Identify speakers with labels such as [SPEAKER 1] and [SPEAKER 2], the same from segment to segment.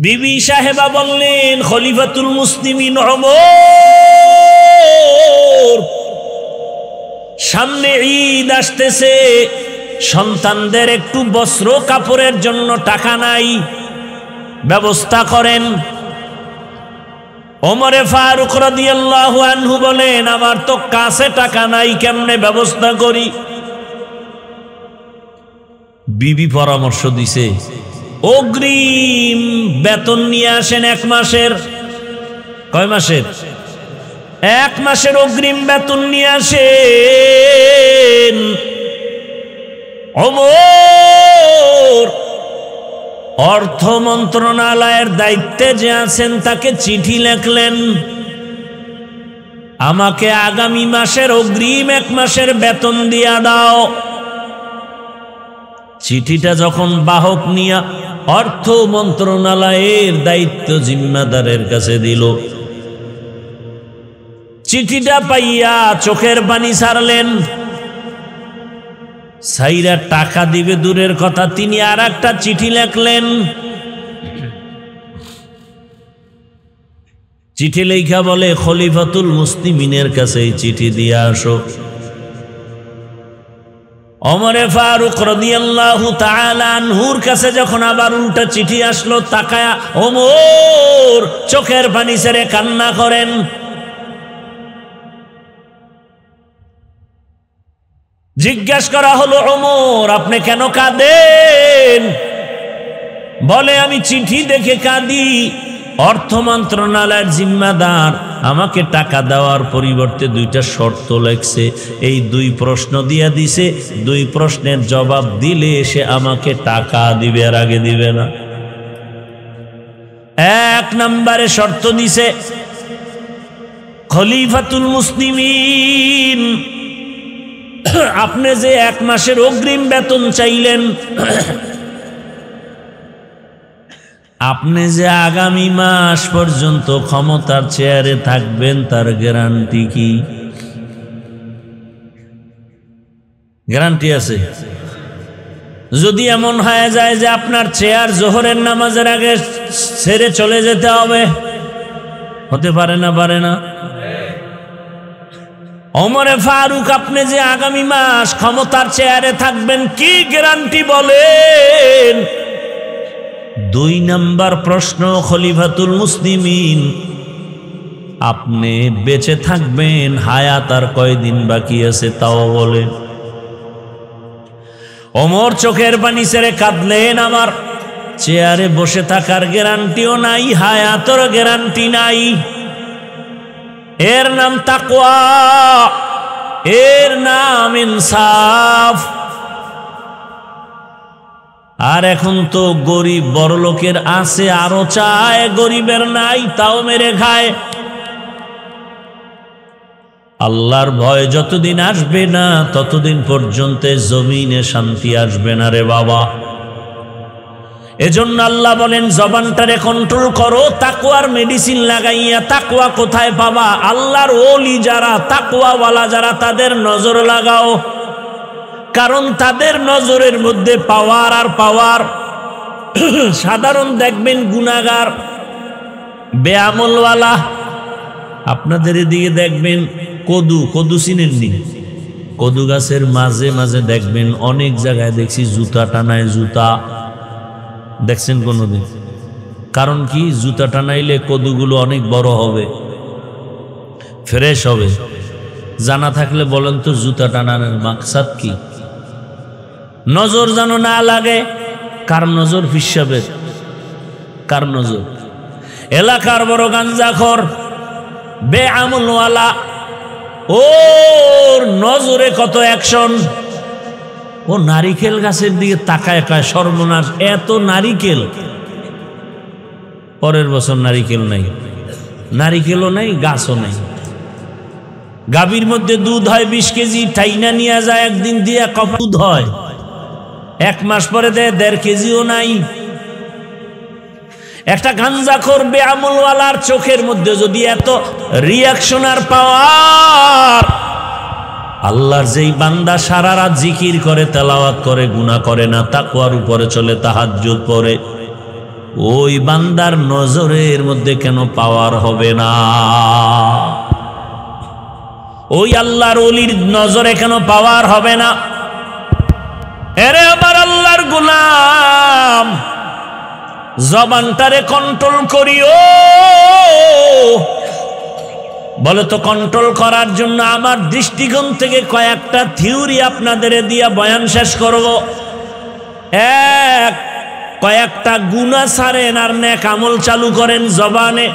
[SPEAKER 1] বিবি সাহেবা বললেন, খলিফাতুল মুসলিমিন ওমর, সামনে ঈদ আসতেছে, সন্তানদের একটু বস্ত্র কাপড়ের জন্য টাকা নাই, ব্যবস্থা করেন। ওমরে ফারুক রাদিয়াল্লাহু আনহু বলেন, আমার তো কাছে টাকা নাই, কেমনে ব্যবস্থা করি? বিবি পরামর্শ দিছে, অগ্রিম বেতন নিয়ে আসেন 1 মাসের। কয় মাসের? 1 মাসের অগ্রিম বেতন নিয়ে আসেন। ওমর অর্থ মন্ত্রণালয়ের দায়িত্বে যে আছেন তাকে চিঠি লিখলেন, আমাকে আগামী মাসের অগ্রিম 1 মাসের বেতন দিয়া দাও। চিঠিটা যখন বাহক নিয়া অর্থ মন্ত্রণালয়ের দায়িত্ব জিম্মাদারের কাছে দিল, চিঠিটা পাইয়া চোখের পানি ছাড়লেন। সাইরা টাকা দিবে দূরের কথা, তিনি আর একটা চিঠি লিখলেন। চিঠি লেখা বলে, খলিফাতুল মুসলিমিনের কাছে এই চিঠি দিয়ে আসো। ওমরে ফারুক রাদিয়াল্লাহু তাআলা আনহুর কাছে যখন আবার উল্টা চিঠি আসলো, তাকায়া ওমর চোখের পানি ছেড়ে কান্না করেন। জিজ্ঞাসা করা হলো, ওমর আপনি কেন কাঁদেন? বলে, আমি চিঠি দেখে কাঁদি। অর্থ মন্ত্রণালয়ের জিম্মাদার আমাকে টাকা দেওয়ার পরিবর্তে 2টা শর্ত লেখছে, এই 2 প্রশ্ন দিয়া দিছে, 2 প্রশ্নের জবাব দিলে সে আমাকে টাকা দিবে, আর আগে দিবে না। 1 নম্বরে শর্ত দিছে, খলিফাতুল মুসলিমিন আপনি যে 1 মাসের অগ্রিম বেতন চাইলেন, আপনি যে আগামী মাস পর্যন্ত ক্ষমতার চেয়ারে থাকবেন তার গ্যারান্টি কি? গ্যারান্টি আছে? যদি এমন হয়ে যায় যে আপনার চেয়ার জোহরের নামাজের আগে ছেড়ে চলে যেতে হবে, হতে পারে না? পারে না? ওমরে ফারুক আপনি যে আগামী মাস ক্ষমতার চেয়ারে থাকবেন, কি গ্যারান্টি বলেন? 2 নম্বর প্রশ্ন, খলিফাতুল মুসলিমিন আপনি বেঁচে থাকবেন, হায়াত আর কয়দিন বাকি আছে তাও বলেন। ওমর চোখের পানি ছেড়ে কাঁদলেন, আমার চেয়ারে বসে থাকার গ্যারান্টিও নাই, হায়াতের গ্যারান্টি নাই। এর নাম তাকওয়া, এর নাম ইনসাফ। আর এখন তো গরিব বড়লোকের আছে, আরো চায়, গরিবের নাই, তাও মেরে খায়। আল্লাহর ভয় যতদিন আসবে না ততদিন পর্যন্ত জমিনে শান্তি আসবে না রে বাবা। এজন্য আল্লাহ বলেন, জবানটারে কন্ট্রোল করো, তাকওয়ার মেডিসিন লাগাইয়া। তাকওয়া কোথায় পাবা? আল্লাহর ওলি যারা, তাকওয়াওয়ালা যারা, তাদের নজর লাগাও, কারণ তাদের নজরের মধ্যে পাওয়ার আর পাওয়ার। সাধারণ দেখবেন গুনাহগার, বেআমলওয়ালা, আপনাদের এদিকে দেখবেন কদু চিনেননি? কদু গাছের মাঝে মাঝে দেখবেন অনেক জায়গায় দেখছি জুতা টানায়। জুতা দেখছেন কোনোদিন? কারণ কি? জুতা টানাইলে কদুগুলো অনেক বড় হবে, ফ্রেশ হবে। জানা থাকলে বলেন তো, জুতা টানানোর মাকসাদ কি? নজর যেন না লাগে। কার নজর? ফিসাবের। কার নজর? এলাকার বড় গাঞ্জাখোর, বেআমলওয়ালা, ওর নজরে কত অ্যাকশন। ও নারিকেল গাছের দিকে তাকায়, কয় সর্বনাশ, এত নারিকেল। পরের বছর নারিকেল নাই, নারিকেলও নাই, গাছও নাই। গাভীর মধ্যে দুধ হয় 20 কেজি, টাইনা নিয়ে যায় একদিন দিয়ে, কপ দুধ হয়। 1 মাস পরে দেয় 1.5 কেজিও নাই। একটা গাঞ্জাখোর বেআমলওয়ালার চোখের মধ্যে যদি এত রিয়াকশন আর পাওয়ার, আল্লাহর যেই বান্দা সারা রাত জিকির করে, তেলাওয়াত করে, গুনাহ করে না, তাকওয়ার উপরে চলে, তাহাজ্জুদ পড়ে, ওই বান্দার নজরের মধ্যে কেন পাওয়ার হবে না? ওই আল্লাহর ওলির নজরে কেন পাওয়ার হবে না? এরে আমার আল্লাহর গোলাম, জবানটারে কন্ট্রোল করিও। বলে তো কন্ট্রোল করার জন্য আমার দৃষ্টিকোণ থেকে কয়েকটা থিওরি আপনাদের দিয়া বয়ান শেষ করব। এক, কয়েকটা গুনাহ ছাড়েন আর নেক আমল চালু করেন জবানে।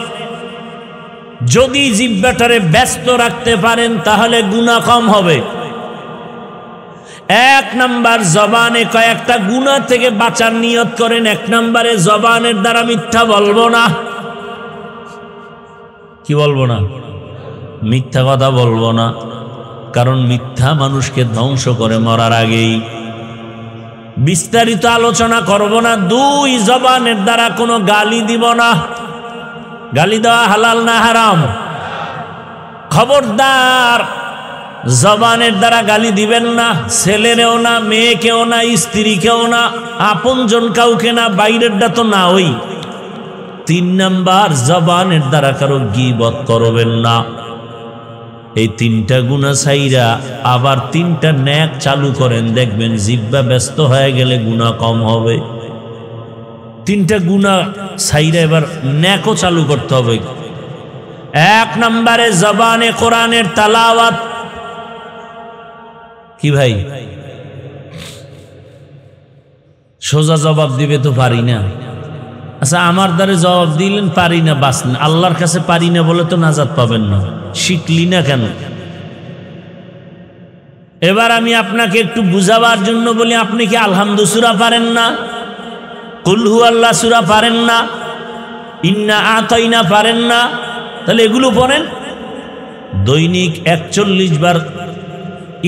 [SPEAKER 1] যদি জিহ্বাটারে ব্যস্ত রাখতে পারেন তাহলে গুনাহ কম হবে। এক নাম্বার, জবানে কয়েকটা গুনাহ থেকে বাঁচার নিয়ত করেন। এক নম্বরে, জবানের দ্বারা মিথ্যা বলবো না। কি বলবো না? মিথ্যা কথা বলবো না, কারণ মিথ্যা মানুষকে ধ্বংস করে মরার আগেই। বিস্তারিত আলোচনা করব না। দুই, জবানের দ্বারা কোনো গালি দিব না। গালি দেওয়া হালাল না হারাম? খবরদার, জবানের দ্বারা গালি দিবেন না। ছেলেরেও না, মেয়েকেও না, স্ত্রীকেও না, আপনজন কাউকে না, বাইরেরটা তো না। ওই তিন নাম্বার, জবানের দ্বারা কারো গীবত করবেন না। এই তিনটা গুনাহ ছাইরা আবার তিনটা নেক চালু করেন, দেখবেন জিহ্বা ব্যস্ত হয়ে গেলে গুনাহ কম হবে। তিনটা গুনাহ ছাইরা এবার নেকও চালু করতে হবে। এক নম্বরে, জবানে কোরআনের তেলাওয়াত। কি ভাই, সোজা জবাব দিবে তো পারি না। আচ্ছা, আমার দ্বারা জবাব দিলেন পারি না, বাঁচলেন। আল্লাহর কাছে পারি না বলে তো নাজাত পাবেন না। শিখলি না কেন? এবার আমি আপনাকে একটু বুঝাবার জন্য বলি, আপনি কি আলহামদু সূরা পারেন না? কুল হু আল্লাহ সূরা পারেন না? ইন্না আতাইনা পারেন না? তাহলে এগুলো পড়েন। দৈনিক 41 বার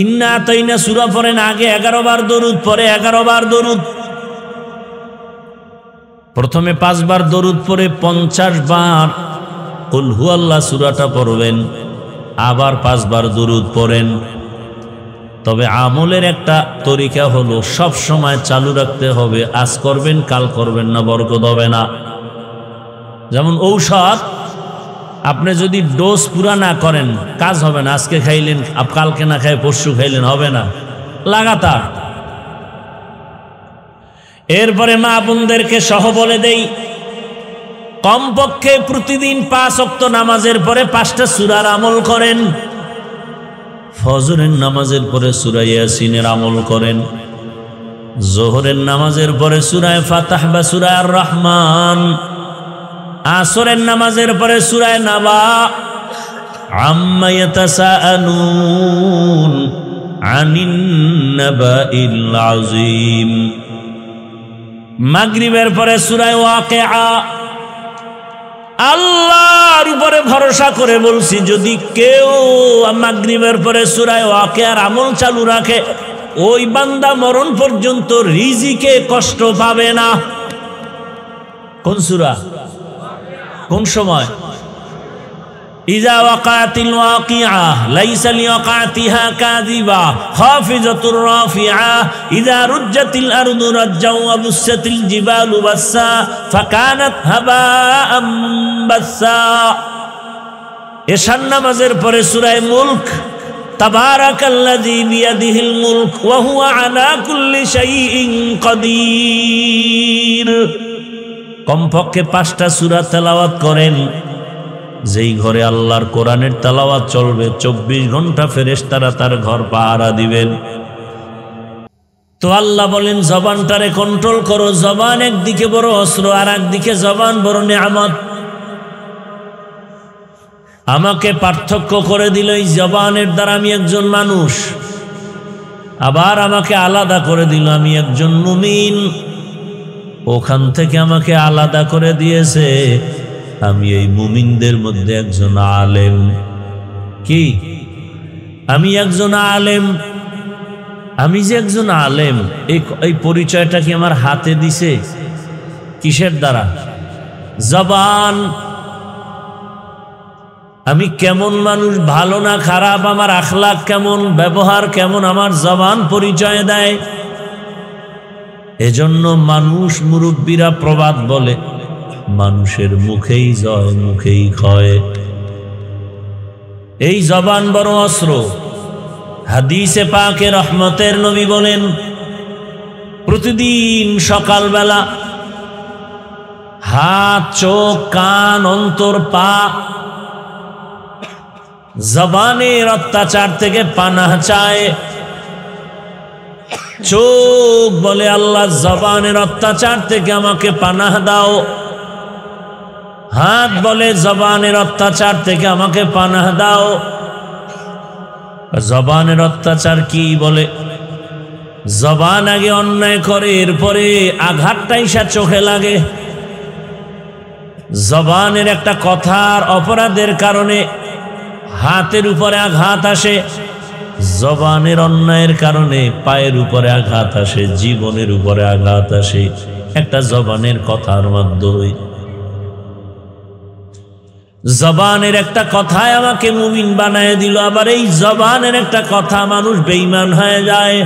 [SPEAKER 1] ইন্না আতাইনা সূরা পড়েন। আগে 11 বার দরুদ, পরে 11 বার দরুদ। প্রথমে 5 বার দরুদ পরে 50 বার কুল হু আল্লাহ সূরাটা পড়বেন, আবার 5 বার দরুদ পড়েন। তবে আমলের একটা তরিকা হলো, সব সময় চালু রাখতে হবে। আজ করবেন, কাল করবেন না, বরকত হবে না। যেমন ঔষধ, আপনি যদি ডোজ পুরা না করেন কাজ হবে না। আজকে খাইলেন, কালকে না খাই পরশু খাইলেন, হবে না। লাগাতার। এরপরে মা বোনদেরকে সহ বলে দেই, কমপক্ষে প্রতিদিন 5 ওয়াক্ত নামাজের পরে 5টা সূরার আমল করেন। ফজরের নামাজের পরে সূরা ইয়াসিনের আমল করেন। যোহরের নামাজের পরে সূরা ফাতাহ বা সূরা আর রহমান। আসরের নামাজের পরে সূরা নাবা। আম্মা ইয়াতাসাআলুন আনিন নাবাইল আযীম। মাগরিবের পরে সূরা ওয়াকিআ। আল্লাহর উপরে ভরসা করে বলছি, যদি কেউ মাগরিবের পরে সূরা ওয়াকিআর আমল চালু রাখে, ওই বান্দা মরণ পর্যন্ত রিজিকে কষ্ট পাবে না। কোন সূরা? কোন সময়? ইযা ওয়াকাতিল ওয়াকিআ লাইসা লিওয়াকাতিহা কাযিবা খাফিজাতুর রাফিআ ইযা রুজ্জাতিল আরদু রাজ্জাও ওয়া বুসাতিল জিবালু বাসসা ফাকানাত হাবাআম বাসসা। এশার নামাজের পরে সূরা মুলক। তাবারাকাল্লাযী বিয়াদিহিল মুলক ওয়া হুয়া আলা কুল্লি শাইইন কাদির। কমপক্ষে 5টা সূরা তেলাওয়াত করেন। যেই ঘরে আল্লাহর কোরআনের তেলাওয়াত চলবে, 24 ঘন্টা ফেরেশতারা তার ঘর পাহারা দিবেন। তো আল্লাহ বলেন, জবানটারে কন্ট্রোল করো। জবান একদিকে বড় অস্ত্র, আর একদিকে জবান বড় নিয়ামত। আমাকে পার্থক্য করে দিল এই জবানের দ্বারা আমি একজন মানুষ, আবার আমাকে আলাদা করে দিল আমি একজন মুমিন। ওখান থেকে আমাকে আলাদা করে দিয়েছে আমি এই মুমিনদের মধ্যে একজন আলেম। কি? আমি একজন আলেম। আমি যে একজন আলেম, এই পরিচয়টা কি আমার হাতে দিছে? কিসের দ্বারা? জবান। আমি কেমন মানুষ, ভালো না খারাপ, আমার আখলাক কেমন, ব্যবহার কেমন, আমার জবান পরিচয় দেয়। এজন্য মানুষ মুরব্বীরা প্রবাদ বলে, মানুষের মুখেই জয় মুখেই ক্ষয়। এই জবান বড় অস্ত্র। হাদিসে পাকে রহমতের নবী বলেন, প্রতিদিন সকালবেলা হাত, চোখ, কান, অন্তর, পা জবানের অত্যাচার থেকে পানাহ চায়। চোখ বলে, আল্লাহ জবানের অত্যাচার থেকে আমাকে পানাহ দাও। হাত বলে, জবানের অত্যাচার থেকে আমাকে পানাহ দাও। জবানের অত্যাচার কি বলে? জবান আগে অন্যায় করে, এরপরে আঘাতটাই সে চোখে লাগে। জবানের একটা কথার অপরাধের কারণে হাতের উপরে আঘাত আসে, জবানের অন্যায়ের কারণে পায়ের উপরে আঘাত আসে, জীবনের উপরে আঘাত আসে, একটা জবানের কথার মাধ্যমে। জবানের একটা কথায় আমাকে মুমিন বানায় দিল, আবার এই জবানের একটা কথা মানুষ বেঈমান হয়ে যায়।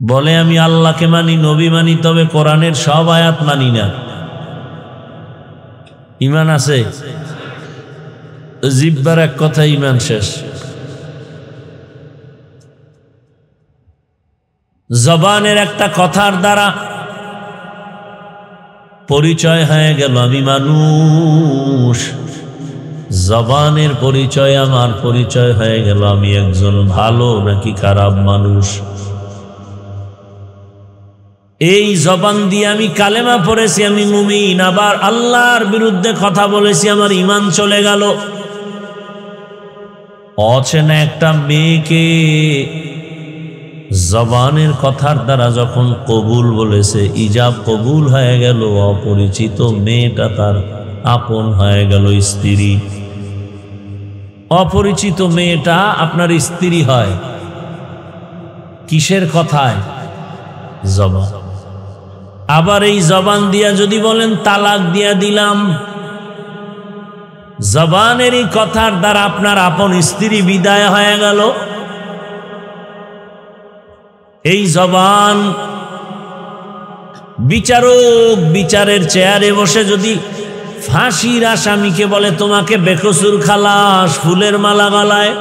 [SPEAKER 1] বলে আমি আল্লাহকে মানি, নবী মানি, তবে কোরআনের সব আয়াত মানি না। ঈমান আছে? জিহ্বার এক কথা, ঈমান শেষ। জবানের একটা কথার দ্বারা পরিচয় হয়ে গেল আমি মানুষ। জবানের পরিচয়, আমার পরিচয় হয়ে গেল আমি একজন ভালো নাকি খারাপ মানুষ। এই জবান দিয়ে আমি কালেমা পড়েছি, আমি মুমিন, আবার আল্লাহর বিরুদ্ধে কথা বলেছি, আমার ঈমান চলে গেল। অচেনা একটা মেয়েকে জবানের কথার দ্বারা যখন কবুল বলেছে, ইজাব কবুল হয়ে গেল, অপরিচিত মেয়েটা তার আপন হয়ে গেল স্ত্রী। অপরিচিত মেয়েটা আপনার স্ত্রী হয় কিসের কথায়? জবান। আবার এই জবান দিয়া যদি বলেন তালাক দিয়া দিলাম, জবানেরই কথার দ্বারা আপনার আপন স্ত্রী বিদায় হয়ে গেল। এই জবান বিচারক বিচারের চেয়ারে বসে যদি ফাঁসির আসামিকে বলে তোমাকে বেকসুর খালাস, ফুলের মালা গলায়,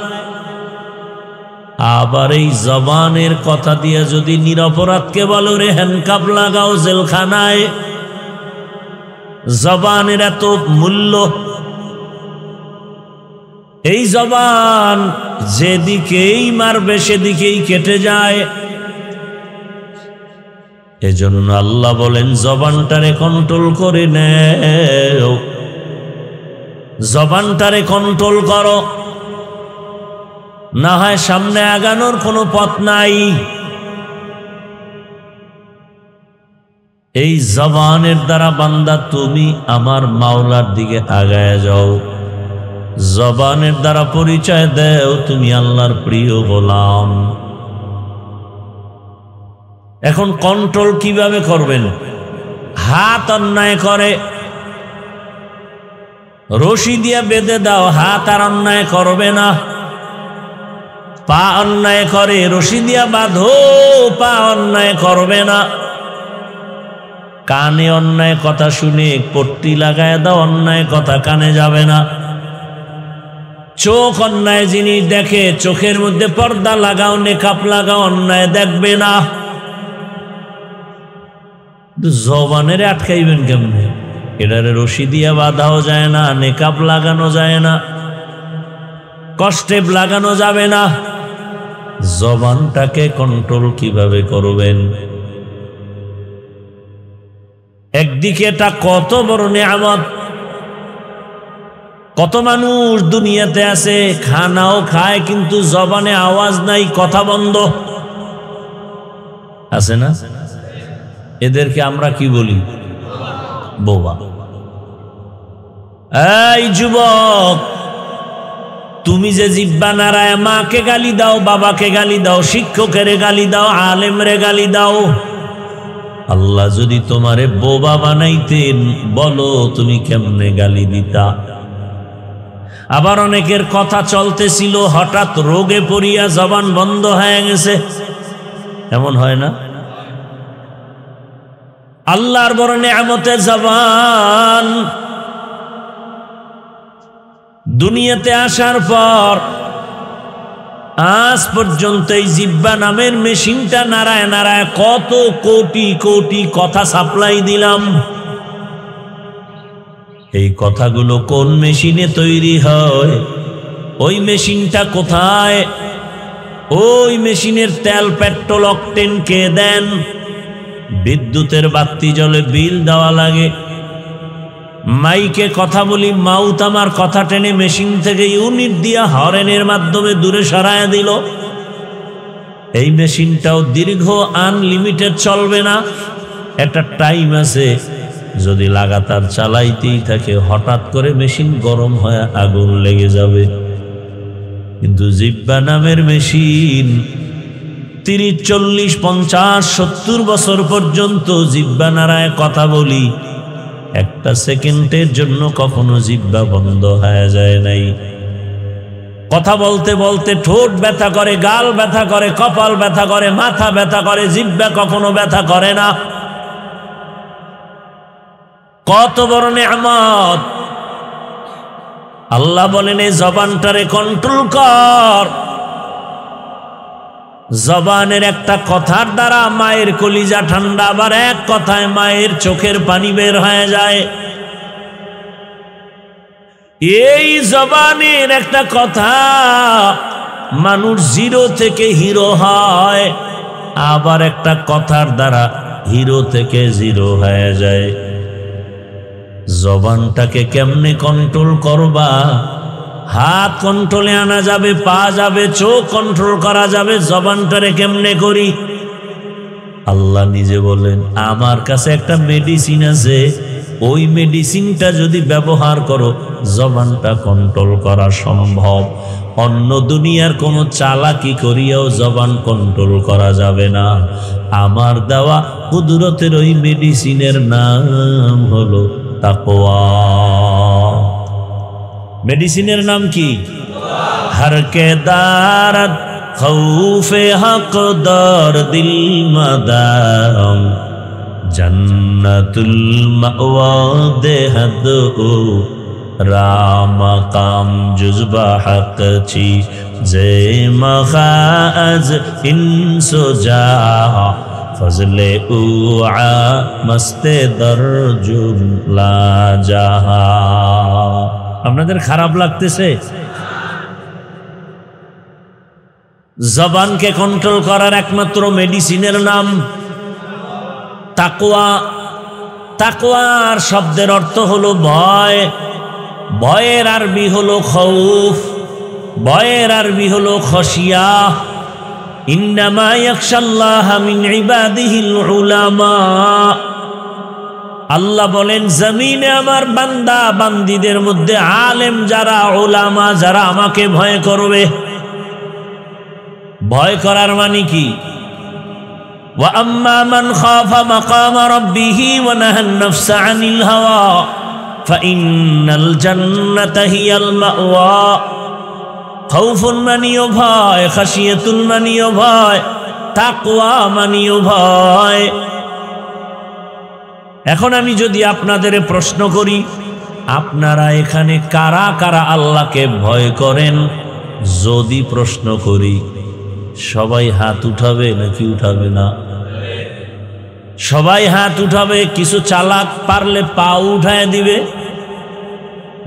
[SPEAKER 1] আবার এই জবানের কথা দিয়ে যদি নিরপরাধকে বলো রে হ্যান্ডকাপ লাগাও জেলখানায়, জবানের এত মূল্য। এই জবান যেদিকেই মারবে সেদিকেই কেটে যায়। এজন্য আল্লাহ বলেন জবানটারে কন্ট্রোল করে নেও, জবানটারে কন্ট্রোল করো, না হয় সামনে আগানোর কোনো পথ নাই। এই জবানের দ্বারা বান্দা তুমি আমার মাওলার দিকে আগায় যাও, জবানের দ্বারা পরিচয় দেও তুমি আল্লাহর প্রিয় গোলাম। এখন কন্ট্রোল কিভাবে করবেন? হাত অন্যায় করে, রশি দিয়ে বেঁধে দাও, হাত আর অন্যায় করবে না। পা অন্যায় করে, রশি দিয়া বাঁধো, পা অন্যায় করবে না। কানে অন্যায় কথা শুনে পট্টি লাগায় দাও, অন্যায় কথা কানে যাবে না। চোখ অন্যায় জিনিস দেখে, চোখের মধ্যে পর্দা লাগাও, নেকাপ লাগাও, অন্যায় দেখবে না। জবানের আটকাইবেন কেমনে? এটারে রশি দিয়া বাঁধাও যায় না, নেকাপ লাগানো যায় না, কষ্টেপ লাগানো যাবে না। জবানটাকে কন্ট্রোল কিভাবে করবেন? একদিকে এটা কত বড় নিয়ামত। কত মানুষ দুনিয়াতে আছে, খানাও খায় কিন্তু জবানে আওয়াজ নাই, কথা বন্ধ আছে না? এদেরকে আমরা কি বলি? বোবা। এই যুবক, তুমি যে জিহ্বা নাড়ায় মাকে গালি দাও, বাবাকে গালি দাও, শিক্ষকের গালি দাও, আলেমরে গালি দাও, আল্লাহ যদি তোমারে বোবা বানাইতেন, বলো তুমি কেমনে গালি দিতা? আবার অনেকের কথা চলতেছিল, হঠাৎ রোগে পড়িয়া জবান বন্ধ হয়ে গেছে, এমন হয় না? আল্লাহর বড় নেয়ামতের জবান। দুনিয়াতে আসার পর আজ পর্যন্ত এই জিহ্বা নামের মেশিনটা নাড়ায় নাড়ায় কত কোটি কোটি কথা সাপ্লাই দিলাম। এই কথাগুলো কোন মেশিনে তৈরি হয়? ওই মেশিনটা কোথায়? ওই মেশিনের তেল পেট্রোল অকটেন কে দেন? বিদ্যুতের বাতি জ্বলে, বিল দেওয়া লাগে। মাইকে কথা বলি, মাউথ আমার কথা টেনে মেশিন থেকে ইউনিট দিয়া হরেনের মাধ্যমে দূরে সরায় দিল। এই মেশিনটাও দীর্ঘ আনলিমিটেড চলবে না, একটা টাইম আছে। যদি লাগাতার চালাইতেই থাকে হঠাৎ করে মেশিন গরম হয়ে আগুন লেগে যাবে। কিন্তু জিহ্বা নামের মেশিন 30, 40, 50, 70 বছর পর্যন্ত জিহ্বা নাড়ায় কথা বলি, একটা সেকেন্ডের জন্য কখনো জিহ্বা বন্ধ হয়ে যায় নাই। কথা বলতে বলতে ঠোঁট ব্যথা করে, গাল ব্যথা করে, কপাল ব্যথা করে, মাথা ব্যথা করে, জিহ্বা কখনো ব্যথা করে না। কত বড় নেয়ামত! আল্লাহ বলেন এই জবানটারে কন্ট্রোল কর। জবানের একটা কথার দ্বারা মায়ের কলিজা ঠান্ডা, আবার এক কথায় মায়ের চোখের পানি বের হয়ে যায়। এই জবানের একটা কথা মানুষ জিরো থেকে হিরো হয়, আবার একটা কথার দ্বারা হিরো থেকে জিরো হয়ে যায়। জবানটাকে কেমনে কন্ট্রোল করবা? হাত কন্ট্রোলে আনা যাবে, পা যাবে, চোখ কন্ট্রোল করা যাবে, জবানটারে কেমনে করি? আল্লাহ নিজে বলেন আমার কাছে একটা মেডিসিন আছে, ওই মেডিসিনটা যদি ব্যবহার করো জবানটা কন্ট্রোল করা সম্ভব। অন্য দুনিয়ার কোনো চালাকি করিয়াও জবান কন্ট্রোল করা যাবে না। আমার দেওয়া কুদরতের ওই মেডিসিনের নাম হলো তাকওয়া। মেডিসিনের নাম কি? হর কে দারদ খৌফে হক দর দিল মাদাম জন্নতুল মাওয়া দেহদ ও রামকাম জুজবা হক ছি জে মখাজ ইনসো যা ফজলে উআ মস্তে দরজুম লা জাহা। আপনাদের খারাপ লাগতেছে? জবানকে কন্ট্রোল করার একমাত্র মেডিসিনের নাম তাকওয়া। তাকওয়ার শব্দের অর্থ হলো ভয়। ভয়ের আরবি হলো খৌফ, ভয়ের আরবি হলো খশিয়া। ইন্নামা ইয়াখশাল্লাহা মিন ইবাদিহিল উলামা। আল্লাহ বলেন জমিনে আমার বান্দা বান্দীদের মধ্যে আলেম যারা, উলামা যারা আমাকে ভয় করবে। ভয় করার মানে কি? ওয়া আম্মা মান খাফা মাকামা রাব্বিহি ওয়া নাহান নাফসা আনিল হাওয়া ফাইন্নাল জান্নাতা হিয়াল মাওয়া। খাউফুন মানিও ভয়, খাশিয়াতুল মানিও ভয়, তাকওয়া মানিও ভয়। এখন আমি যদি আপনাদের প্রশ্ন করি, আপনারা এখানে কারা কারা আল্লাহকে ভয় করেন? যদি প্রশ্ন করি সবাই হাত উঠাবে নাকি উঠাবে না? সবাই হাত উঠাবে। কিছু চালাক পারলে পা উঠায় দিবে,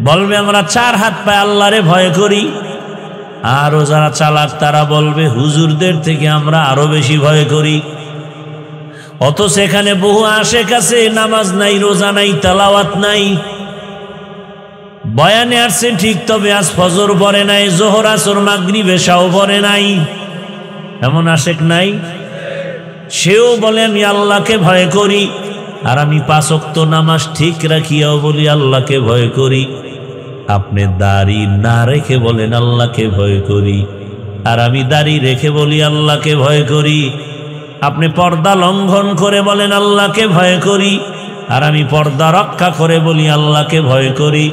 [SPEAKER 1] বলবে আমরা 4 হাত পায়ে আল্লাহরে ভয় করি। আরো যারা চালাক তারা বলবে হুজুরদের থেকে আমরা আরো বেশি ভয় করি। অথচ এখানে বহু আশেক আছে, নামাজ নাই, রোজা নাই, তেলাওয়াত নাই, বয়ানে আসছে ঠিক, তবে আজ ফজর পড়ে নাই, জোহর আসর মাগরিব এশাও পড়ে নাই। এমন আশেক নাই? সেও বলে আমি আল্লাহকে ভয় করি, আর আমি 5 ওয়াক্ত নামাজ ঠিক রাখিয়াও বলি আল্লাহকে ভয় করি। আপনি দাড়ি না রেখে বলেন আল্লাহকে ভয় করি, আর আমি দাড়ি রেখে বলি আল্লাহকে ভয় করি। আপনি পর্দা লঙ্ঘন করে বলেন আল্লাহকে ভয় করি, আর আমি পর্দা রক্ষা করে বলি আল্লাহকে ভয় করি।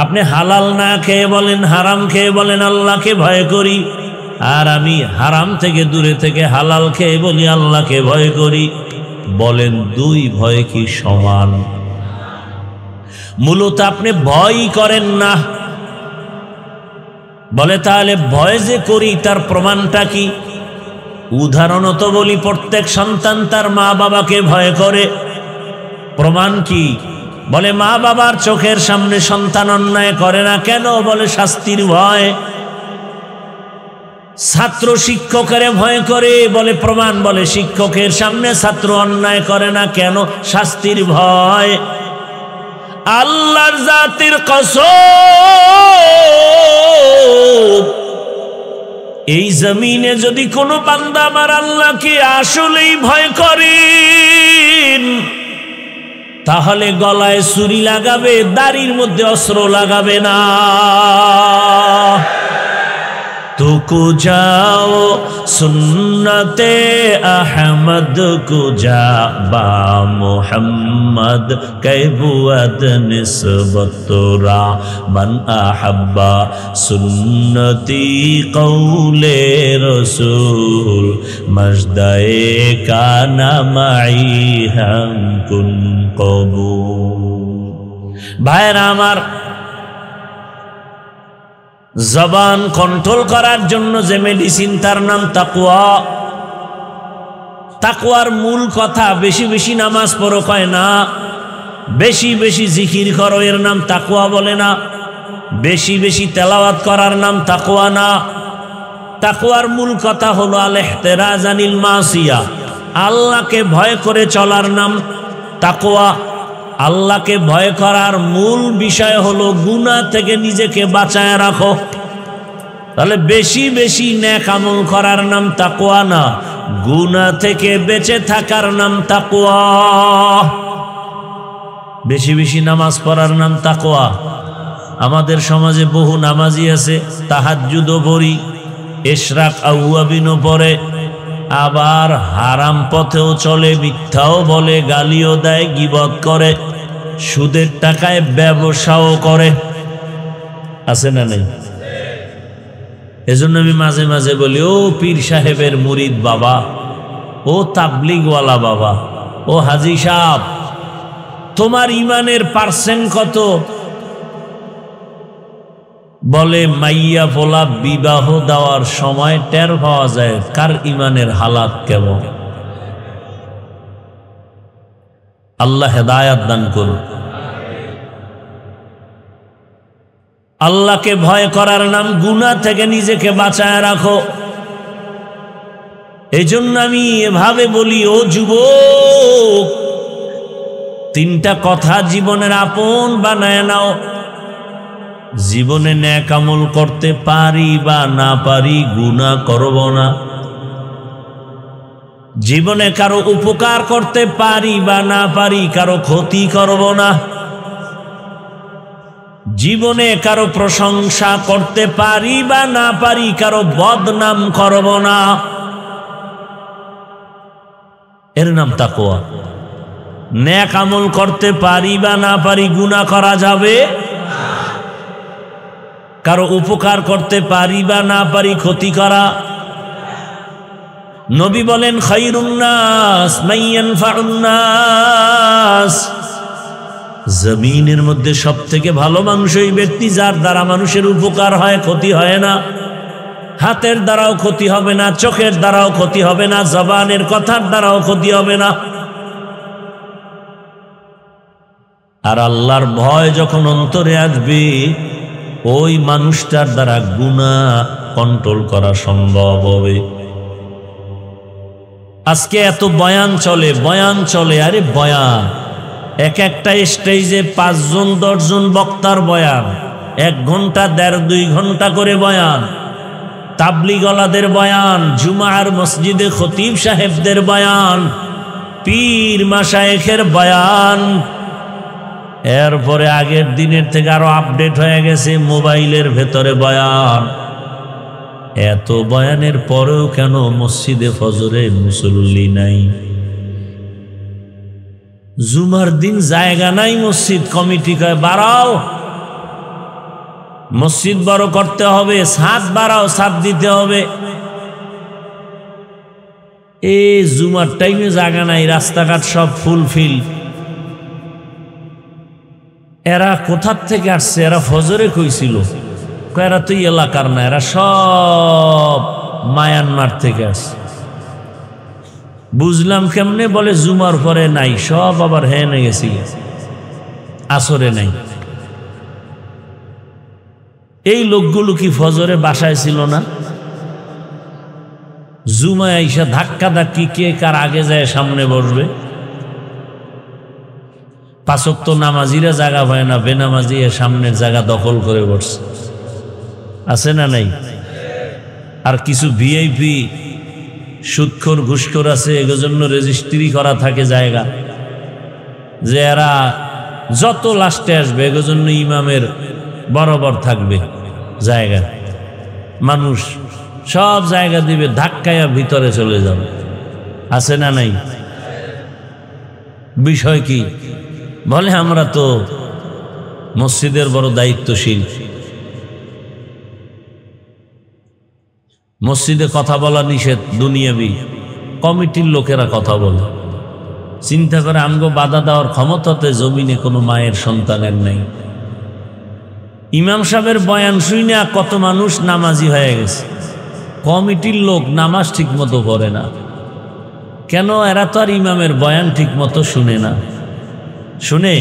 [SPEAKER 1] আপনি হালাল না খেয়ে বলেন, হারাম খেয়ে বলেন আল্লাহকে ভয় করি, আর আমি হারাম থেকে দূরে থেকে হালাল খেয়ে বলি আল্লাহকে ভয় করি। বলেন দুই ভয় কি সমান? মূলত আপনি ভয়ই করেন না। বলে তাহলে ভয় যে করি তার প্রমাণটা কি? উদাহরণত বলি, প্রত্যেক সন্তান তার মা বাবাকে ভয় করে। প্রমাণ কি? বলে মা বাবার চোখের সামনে সন্তান অন্যায় করে না কেন? বলে শাস্তির ভয়। ছাত্র শিক্ষকের ভয় করে, বলে প্রমাণ, বলে শিক্ষকের সামনে ছাত্র অন্যায় করে না কেন? শাস্তির ভয়। আল্লাহর জাতির কসম, এই জমিনে যদি কোনো বান্দা আমার আল্লাহকে আসলেই ভয় করেন, তাহলে গলায় ছুরি লাগাবে, দাড়ির মধ্যে অস্ত্র লাগাবে না। तुको जाओ सुन्नते अहमद को जा बा मोहम्मद कैबुअत निस्बतुरा मन अहब्बा सुन्नती कौले रसूल मजदाए काना माई हम कुन कबूल। भाईरा आमार, জবান কন্ট্রোল করার জন্য যে মেডিসিন তার নাম তাকওয়া। তাকওয়ার মূল কথা বেশি বেশি নামাজ পড়ো কয় না, বেশি বেশি জিকির করো এর নাম তাকওয়া বলে না, বেশি বেশি তেলাওয়াত করার নাম তাকওয়া না। তাকওয়ার মূল কথা হলো আল ইহতিরাজ আনিল মাসিয়া, আল্লাহকে ভয় করে চলার নাম তাকওয়া। আল্লাহকে ভয় করার মূল বিষয় হলো গুনাহ থেকে নিজেকে বাঁচায় রাখো। তাহলে বেশি বেশি নেক আমল করার নাম তাকওয়া না, গুনাহ থেকে বেঁচে থাকার নাম তাকওয়া। বেশি বেশি নামাজ পড়ার নাম তাকওয়া। আমাদের সমাজে বহু নামাজি আছে, তাহাজ্জুদও পড়ি, ইশরাক আউয়াবিনও পড়ে, আবার হারাম পথেও চলে, মিথ্যাও বলে, গালিও দেয়, গীবত করে, সুদের টাকায় ব্যবসাও করে। আছে না নেই? এজন্য আমি মাঝে মাঝে বলি, ও পীর সাহেবের মুরিদ বাবা, ও তাবলিগওয়ালা বাবা, ও হাজি সাহেব, তোমার ইমানের পার্সেন্ট কত? বলে মাইয়া পোলা বিবাহ দেওয়ার সময় টের পাওয়া যায় কার ইমানের হালাত কেমন। আল্লাহ হেদায়াত দান করুন। আল্লাহকে ভয় করার নাম গুনাহ থেকে নিজেকে বাঁচায় রাখো। এই জন্য আমি এভাবে বলি, ও যুবক, তিনটা কথা জীবনের আপন বানায় নাও। জীবনে নেক আমল করতে পারি বা না পারি, গুনাহ করব না। জীবনে কারো উপকার করতে পারি বা না পারি, কারো ক্ষতি করব না। জীবনে কারো প্রশংসা করতে পারি বা না পারি, কারো বদনাম করব না। এর নাম তাকওয়া। নেক আমল করতে পারি বা না পারি, গুনাহ করা যাবে, কারো উপকার করতে পারি বা না পারি, ক্ষতি করা। নবী বলেন, খায়রুন নাস মান ইয়ানফাউন নাস, জমিনের মধ্যে সবথেকে ভালো মানুষ ওই ব্যক্তি যার দ্বারা মানুষের উপকার হয়, ক্ষতি হয় না। হাতের দ্বারাও ক্ষতি হবে না, চোখের দ্বারাও ক্ষতি হবে না, জবানের কথার দ্বারাও ক্ষতি হবে না। আর আল্লাহর ভয় যখন অন্তরে আসবে, ওই মানুষটার দ্বারা গুনাহ কন্ট্রোল করা সম্ভব হবে। আজকে এত বয়ান চলে, বয়ান চলে, আরে বয়ান এক একটা স্টেজে 5 জন 10 জন বক্তার বয়ান, 1 ঘন্টা 1.5-2 ঘন্টা করে বয়ান, তাবলিগওয়ালাদের বয়ান, জুমার মসজিদে খতিব সাহেবদের বয়ান, পীর মাশায়েখের বয়ান। এরপরে আগের দিনের থেকে আরো আপডেট হয়ে গেছে মোবাইলের ভেতরে বয়ান। এত বয়ানের পরেও কেন মসজিদে ফজরে মুসল্লি নাই? জুমার দিন জায়গা নাই, মসজিদ কমিটি কয় বাড়াও, মসজিদ বড় করতে হবে, ছাদ বাড়াও, ছাদ দিতে হবে। এই জুমার টাইমে জায়গা নাই, রাস্তাঘাট সব ফুলফিল। এরা কোথার থেকে আসছে? এরা ফজরে কইছিল, এরা তো এলাকার না, এরা সব মায়ানমার থেকে আসছে। বুঝলাম কেমনে? বলে জুমার পরে নাই, সব আবার হেনে গেছি, আসরে নাই। এই লোকগুলো কি ফজরে বাসায় ছিল না? জুমায় আইসা ধাক্কা ধাক্কি, কে কার আগে যায় সামনে বসবে। পাঁচ ওয়াক্ত নামাজিরা জায়গা পায় না, বেনামাজি সামনের জায়গা দখল করে বসছে, আছে না নাই? আর কিছু ভিআইপি সুদখোর ঘুষখোর আছে, এজন্য রেজিস্ট্রি করা থাকে জায়গা, যে এরা যত লাস্টে আসবে এজন্য ইমামের বরাবর থাকবে জায়গা। মানুষ সব জায়গা দিবে, ধাক্কায়া ভিতরে চলে যাবে, আছে না নাই? বিষয় কি? বলে আমরা তো মসজিদের বড় দায়িত্বশীল, মসজিদে কথা বলা নিষেধ, দুনিয়াবি কমিটির লোকেরা কথা বলে। চিন্তা করে আমগো বাধা দেওয়ার ক্ষমতাতে জমিনে কোনো মায়ের সন্তানের নেই। ইমাম সাহেবের বয়ান শুনে কত মানুষ নামাজি হয়ে গেছে। কমিটির লোক নামাজ ঠিক মতো পড়ে না কেন? এরা তো আর ইমামের বয়ান ঠিক মতো শুনে না। শুনে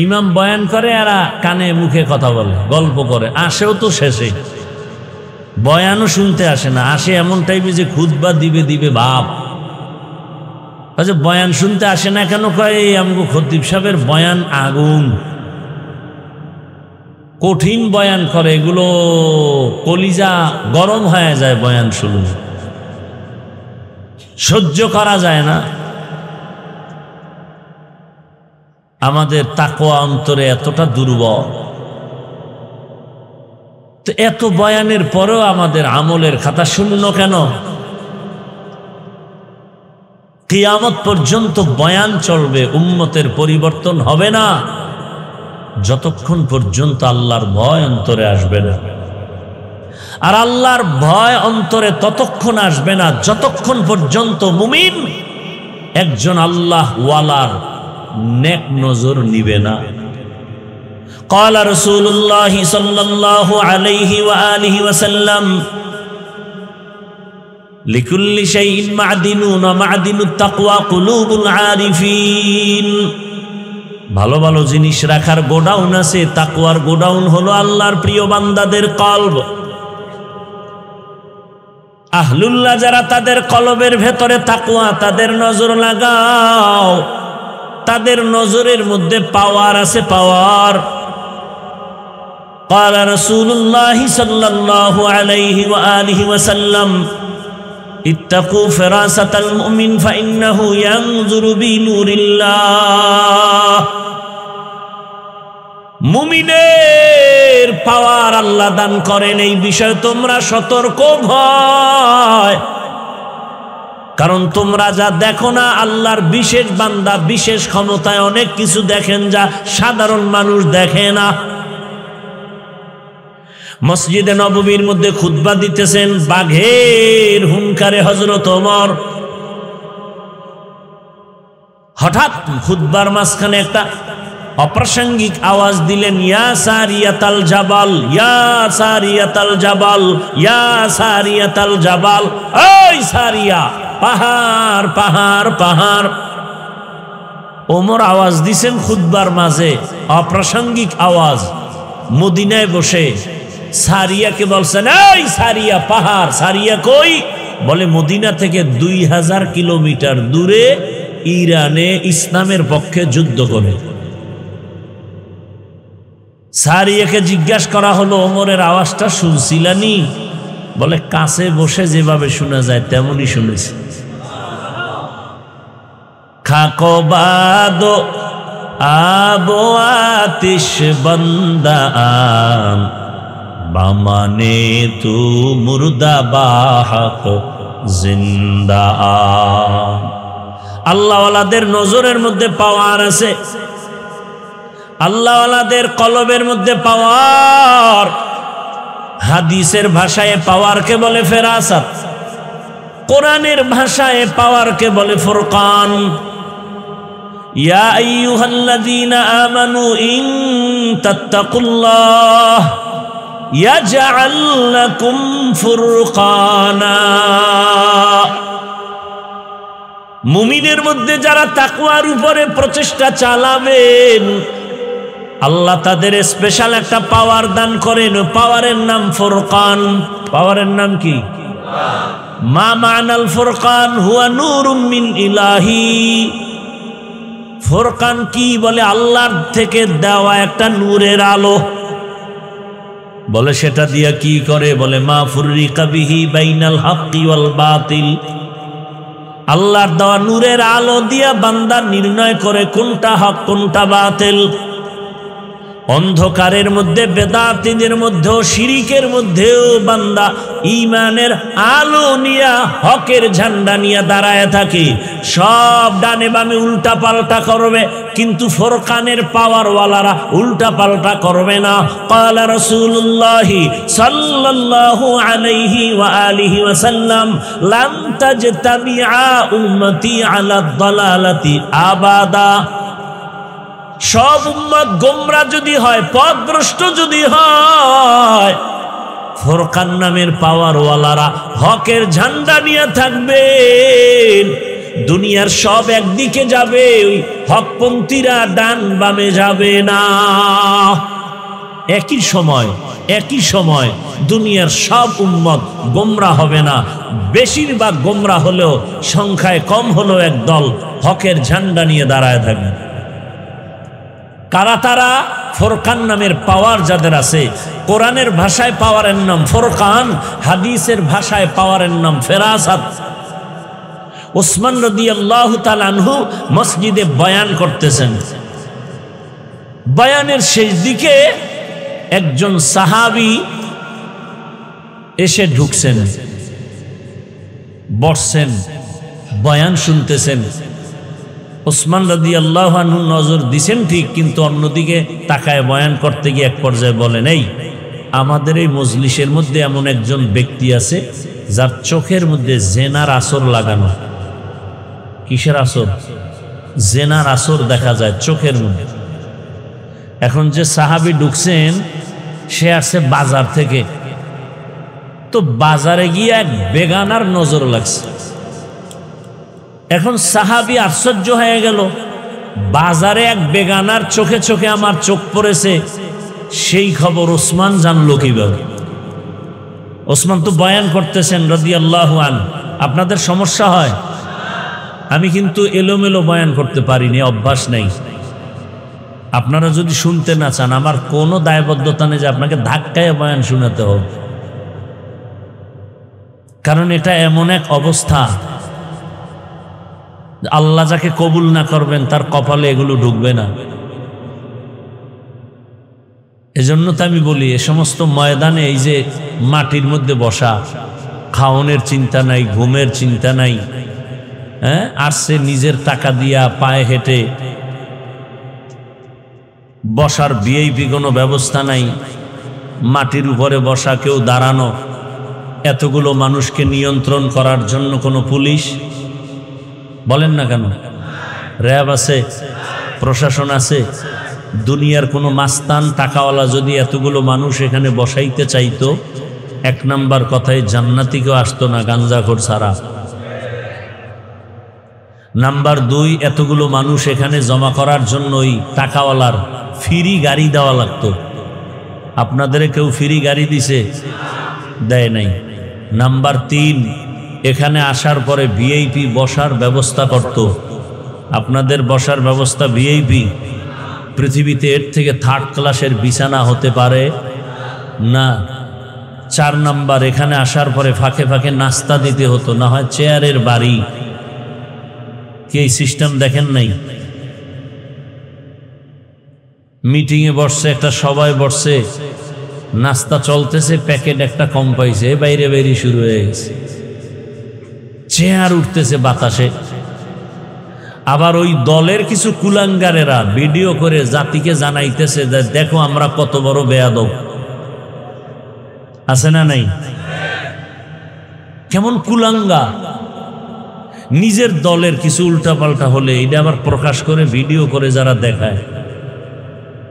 [SPEAKER 1] ইমাম বয়ান করে, এরা কানে মুখে কথা বলে, গল্প করে, আসেও তো শেষে, বয়ানও শুনতে আসে না। আসে এমন টাইপে যে খুতবা দিবে দিবে ভাব। আচ্ছা, বয়ান শুনতে আসে না কেন? কয় এই আমগো খতিব সাহেবের বয়ান আগুন, কঠিন বয়ান করে, এগুলো কলিজা গরম হয়ে যায় বয়ান শুনলে, সহ্য করা যায় না। আমাদের তাকওয়া অন্তরে এতটা দুর্বল, তো এত বয়ানের পরেও আমাদের আমলের খাতা শূন্য কেন? কিয়ামত পর্যন্ত বয়ান চলবে, উম্মতের পরিবর্তন হবে না যতক্ষণ পর্যন্ত আল্লাহর ভয় অন্তরে আসবে না। আর আল্লাহর ভয় অন্তরে ততক্ষণ আসবে না যতক্ষণ পর্যন্ত মুমিন একজন আল্লাহ ওয়ালার নেক নজর নিবে না। قال رسول الله صلى الله عليه وآله وسلم لكل شيء معدن ومعدن التقوى قلوب العارفين। ভালো ভালো জিনিস রাখার গোডাউন আছে, তাকওয়ার গোডাউন হলো আল্লাহর প্রিয় বান্দাদের কলব। আহলুল্লাহ যারা, তাদের কলবের ভেতরে তাকওয়া, তাদের নজর লাগাও, তাদের নজরের মধ্যে পাওয়ার আছে, পাওয়ার। قال رسول الله صلى الله عليه وآله وسلم اتقوا فراسة المؤمن فإنه ينظر بنور الله। মুমিনের পাওয়ার আল্লাহ দান করেন, এই বিষয়ে তোমরা সতর্ক ভয়, কারণ তোমরা যা দেখো না, আল্লাহর বিশেষ বান্দা বিশেষ ক্ষমতায় অনেক কিছু দেখেন যা সাধারণ মানুষ দেখে না। মসজিদে নববীর মধ্যে খুতবা দিতেছেন, বাঘের হুঙ্কারে হযরত ওমর হঠাৎ খুতবার মাঝখানে একটা অপ্রাসঙ্গিক আওয়াজ দিলেন, ইয়া সারিয়াতাল জাবাল, ইয়া সারিয়াতাল জাবাল, ইয়া সারিয়াতাল জাবাল। ওই সারিয়া, পাহাড় পাহাড় পাহাড়। ওমর আওয়াজ দিছেন খুতবার মাঝে, অপ্রাসঙ্গিক আওয়াজ। মদিনায় বসে সারিয়াকে বলছেন, এই সারিয়া, পাহাড়। সারিয়া কই? বলে মদিনা থেকে 2000 কিলোমিটার দূরে ইরানে ইসলামের পক্ষে যুদ্ধ করে। সারিয়াকে জিজ্ঞাসা করা হলো, ওমরের আওয়াজটা শুনছিলানি? বলে কাছে বসে যেভাবে শোনা যায় তেমনই শুনেছি। খাকো বাদো আবো আতিশ বন্দা বামানে তু মুর্দা বাহক জিন্দা। আল্লাহওয়ালাদের নজরের মধ্যে পাওয়ার আছে, আল্লাহওয়ালাদের কলবের মধ্যে পাওয়ার। হাদিসের ভাষায় পাওয়ারকে বলে ফেরাসাত। কোরআনের ভাষায় পাওয়ারকে বলে ফুরকান। ইয়া আইয়ুহাল্লাযীনা আমানু ইন তাত্তাকুল্লাহ ইয়াজআল লাকুম ফুরকানা। মুমিনের মধ্যে যারা তাকওয়ার উপরে প্রচেষ্টা চালাবেন আল্লাহ তাদের স্পেশাল একটা পাওয়ার দান করেন। পাওয়ারের নাম ফুরকান। পাওয়ারের নাম কি? মা মানাল ফুরকান হুয়া নূরুম মিন ইলাহি। ফুরকান কি? বলে আল্লাহর থেকে দেওয়া একটা নূরের আলো। বলে সেটা দিয়া কি করে? বলে মা ফুররিকা বিহি বাইনাল হাক্কি ওয়াল বাতিল। আল্লাহর দেওয়া নূরের আলো দিয়া বান্দা নির্ণয় করে কোনটা হক কোনটা বাতিল। অন্ধকারের মধ্যে, বেদাতীদের মধ্যেও, শিরিকের মধ্যেও বান্দা ঈমানের আলো নিয়া হকের ঝান্ডা নিয়ে দাঁড়ায় থাকে। সব ডানে বামে উল্টা পাল্টা করবে, কিন্তু ফুরকানের পাওয়ারওয়ালারা উল্টা পাল্টা করবে না। ক্বালা রাসূলুল্লাহ সাল্লাল্লাহু আলাইহি ওয়া আলিহি ওয়াসাল্লাম লাম তাজতামিআ উম্মতি আলা দালালাতি আবাদা। সব উম্মত গোমরা যদি হয়, পথভ্রষ্ট যদি হয়, ফুরকান নামের পাওয়ারওয়ালারা হকের ঝান্ডা নিয়ে থাকবেন। দুনিয়ার সব একদিকে যাবে, ওই হকপন্থীরা ডান বামে যাবে না। একই সময় দুনিয়ার সব উম্মত গোমরা হবে না। বেশিরভাগ গোমরা হলেও সংখ্যায় কম হলেও একদল হকের ঝান্ডা নিয়ে দাঁড়ায় থাকবে। কারা তারা? ফুরকান নামের পাওয়ার যাদের আছে। কোরআনের ভাষায় পাওয়ারের নাম ফুরকান, হাদিসের ভাষায় পাওয়ারের নাম ফেরাসাত। উসমান রাদিয়াল্লাহু তাআলা আনহু মসজিদে বয়ান করতেছেন। বয়ানের শেষ দিকে একজন সাহাবী এসে ঢুকছেন, বসছেন, বয়ান শুনতেছেন। উসমান রাদিয়াল্লাহু আনহু নজর দিছেন ঠিক, কিন্তু অন্যদিকে তাকায় বয়ান করতে গিয়ে এক পর্যায়ে বলেন, এই আমাদের এই মজলিসের মধ্যে এমন একজন ব্যক্তি আছে যার চোখের মধ্যে জেনার আসর লাগানো। কিসের আসর? জেনার আসর দেখা যায় চোখের মধ্যে। এখন যে সাহাবী ঢুকছেন সে আসছে বাজার থেকে, তো বাজারে গিয়ে এক বেগানার নজর লাগছে। এখন সাহাবী আশ্চর্য হয়ে গেল, বাজারে এক বেগানার চোখে চোখে আমার চোখ পড়েছে, সেই খবর ওসমান জানলো কিভাবে? ওসমান তো বয়ান করতেছেন রাদিয়াল্লাহু আনহু। আপনাদের সমস্যা হয়, আমি কিন্তু এলোমেলো বয়ান করতে পারিনি, অভ্যাস নেই। আপনারা যদি শুনতে না চান, আমার কোনো দায়বদ্ধতা নেই যে আপনাকে ধাক্কায় বয়ান শোনাতে হবে, কারণ এটা এমন এক অবস্থা, আল্লাহ যাকে কবুল না করবেন তার কপালে এগুলো ঢুকবে না। এজন্য তো আমি বলি, এ সমস্ত ময়দানে এই যে মাটির মধ্যে বসা, খাওয়ানোর চিন্তা নাই, ঘুমের চিন্তা নাই, হ্যাঁ, আসছে নিজের টাকা দিয়া পায়ে হেঁটে বসার ভিআইপি কোনো ব্যবস্থা নাই, মাটির উপরে বসা, কেউ দাঁড়ানো, এতগুলো মানুষকে নিয়ন্ত্রণ করার জন্য কোনো পুলিশ বলেন না কেন, র্যাব আছে, প্রশাসন আছে। দুনিয়ার কোনো মাস্তান টাকাওয়ালা যদি এতগুলো মানুষ এখানে বসাইতে চাইতো, এক নাম্বার কথায় জান্নাতিকেও আসতো না গাঞ্জাখোর ছাড়া। নাম্বার দুই, এতগুলো মানুষ এখানে জমা করার জন্য ওই টাকাওয়ালার ফ্রি গাড়ি দেওয়া লাগতো। আপনাদের কেউ ফ্রি গাড়ি দিছে? দেয় নাই। নাম্বার তিন, এখানে আসার পরে ভিআইপি বসার ব্যবস্থা করত। আপনাদের বসার ব্যবস্থা ভিআইপি? পৃথিবীতে এর থেকে থার্ড ক্লাসের বিছানা হতে পারে না। চার নাম্বার, এখানে আসার পরে ফাঁকে ফাঁকে নাস্তা দিতে হতো, না হয় চেয়ারের বাড়ি। কি এই সিস্টেম দেখেন নাই? মিটিংয়ে বসছে, একটা সবাই বসছে, নাস্তা চলতেছে, প্যাকেট একটা কম পাইছে, বাইরে বাইরে শুরু হয়ে গেছে, চেয়ার উঠতেছে বাতাসে। আবার ওই দলের কিছু কুলাঙ্গারেরা ভিডিও করে জাতিকে জানাইতেছে যে দেখো আমরা কত বড় বেয়াদব। আছে না নাই? কেমন কুলাঙ্গা! নিজের দলের কিছু উল্টাপাল্টা হলে এটা আবার প্রকাশ করে ভিডিও করে যারা দেখায়,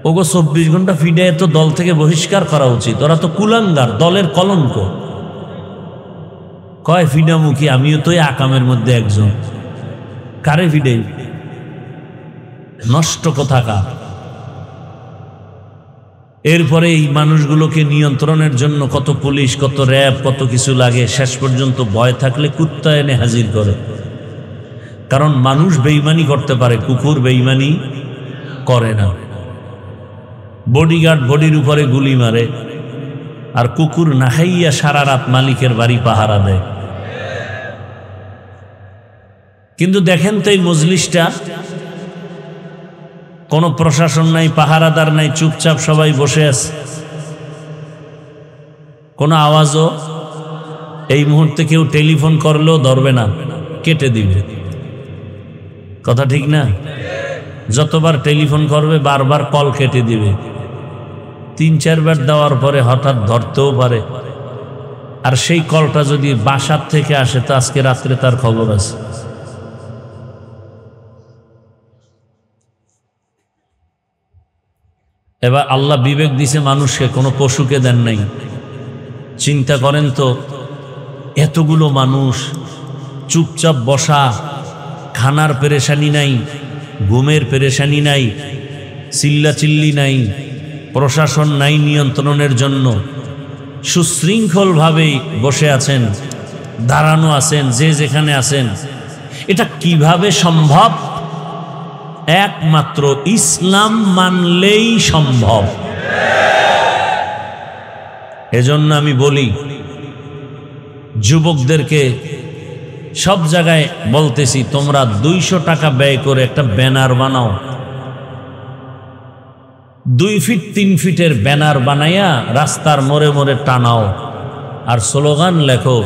[SPEAKER 1] ওগো 24 ঘন্টা ফিডে তো দল থেকে বহিষ্কার করা উচিত। ওরা তো কুলাঙ্গার, দলের কলঙ্ক। কয় ফিডামুখী, আমিও তো এই আকামের মধ্যে একজন। কারে ফিডে? নষ্ট কোথাকার। এরপরে এই মানুষগুলোকে নিয়ন্ত্রণের জন্য কত পুলিশ, কত র্যাব, কত কিছু লাগে। শেষ পর্যন্ত ভয় থাকলে কুত্তা এনে হাজির করে। কারণ মানুষ বেঈমানি করতে পারে, কুকুর বেঈমানি করে না। বডিগার্ড বডির উপরে গুলি মারে, আর কুকুর নাহাইয়া সারা রাত মালিকের বাড়ি পাহারা দেয়। কিন্তু দেখেন তো এই মজলিসটা, কোনো প্রশাসন নাই, পাহারাদার নাই, চুপচাপ সবাই বসে আছে। কোনো আওয়াজও এই মুহূর্তে কেউ টেলিফোন করলেও ধরবে না, কেটে দিবে। কথা ঠিক না? যতবার টেলিফোন করবে বারবার কল কেটে দিবে। 3-4 বার দেওয়ার পরে হঠাৎ ধরতেও পারে। আর সেই কলটা যদি বাসার থেকে আসে তো আজকে রাত্রে তার খবর আছে। এবার আল্লাহ বিবেক দিছে মানুষকে, কোনো পশুকে দেন নাই। চিন্তা করেন তো, এতগুলো মানুষ চুপচাপ বসা, খানার পেরেশানি নাই, ঘুমের পেরেশানি নাই, চিল্লাচিল্লি নাই, প্রশাসন নাই নিয়ন্ত্রণের জন্য, সুশৃঙ্খলভাবে বসে আছেন, দাঁড়ানো আছেন, যে যেখানে আছেন। এটা কিভাবে সম্ভব? একমাত্র ইসলাম মানলেই সম্ভব। এজন্য আমি বলি যুবকদেরকে, সব জায়গায় বলতেছি, তোমরা 200 টাকা ব্যয় করে একটা ব্যানার বানাও। 2 ফিট 3 ফিটের ব্যানার বানাইয়া রাস্তার মোড়ে মোড়ে টানাও, আর স্লোগান লেখো,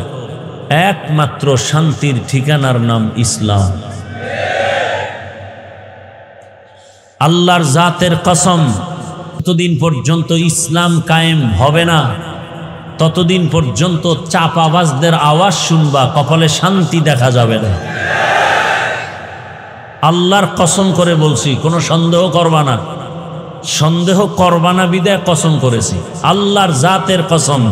[SPEAKER 1] একমাত্র শান্তির ঠিকানার নাম ইসলাম। আল্লাহর জাতের কসম, ততদিন পর্যন্ত ইসলাম কায়েম হবে না, ততদিন পর্যন্ত চাপাবাজদের আওয়াজ শুনবা, কপালে শান্তি দেখা যাবে না। আল্লাহর কসম করে বলছি, কোনো সন্দেহ করবা না। সন্দেহ করবা না বিদায় কসম করেছি, আল্লাহর জাতের কসম।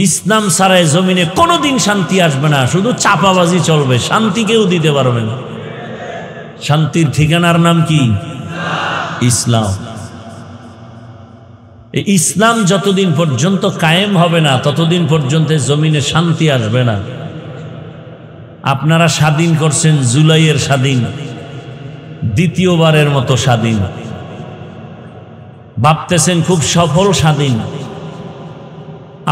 [SPEAKER 1] ইসলাম ছাড়াই জমিনে কোনোদিন শান্তি আসবে না, শুধু চাপাবাজি চলবে, শান্তি কেউ দিতে পারবে না। শান্তির ঠিকানার নাম কি? ইসলাম। এই ইসলাম যতদিন পর্যন্ত কায়েম হবে না, ততদিন পর্যন্ত জমিনে শান্তি আসবে না। আপনারা স্বাধীন করছেন, জুলাইয়ের স্বাধীন, দ্বিতীয়বারের মতো স্বাধীন ভাবতেছেন, খুব সফল স্বাধীন।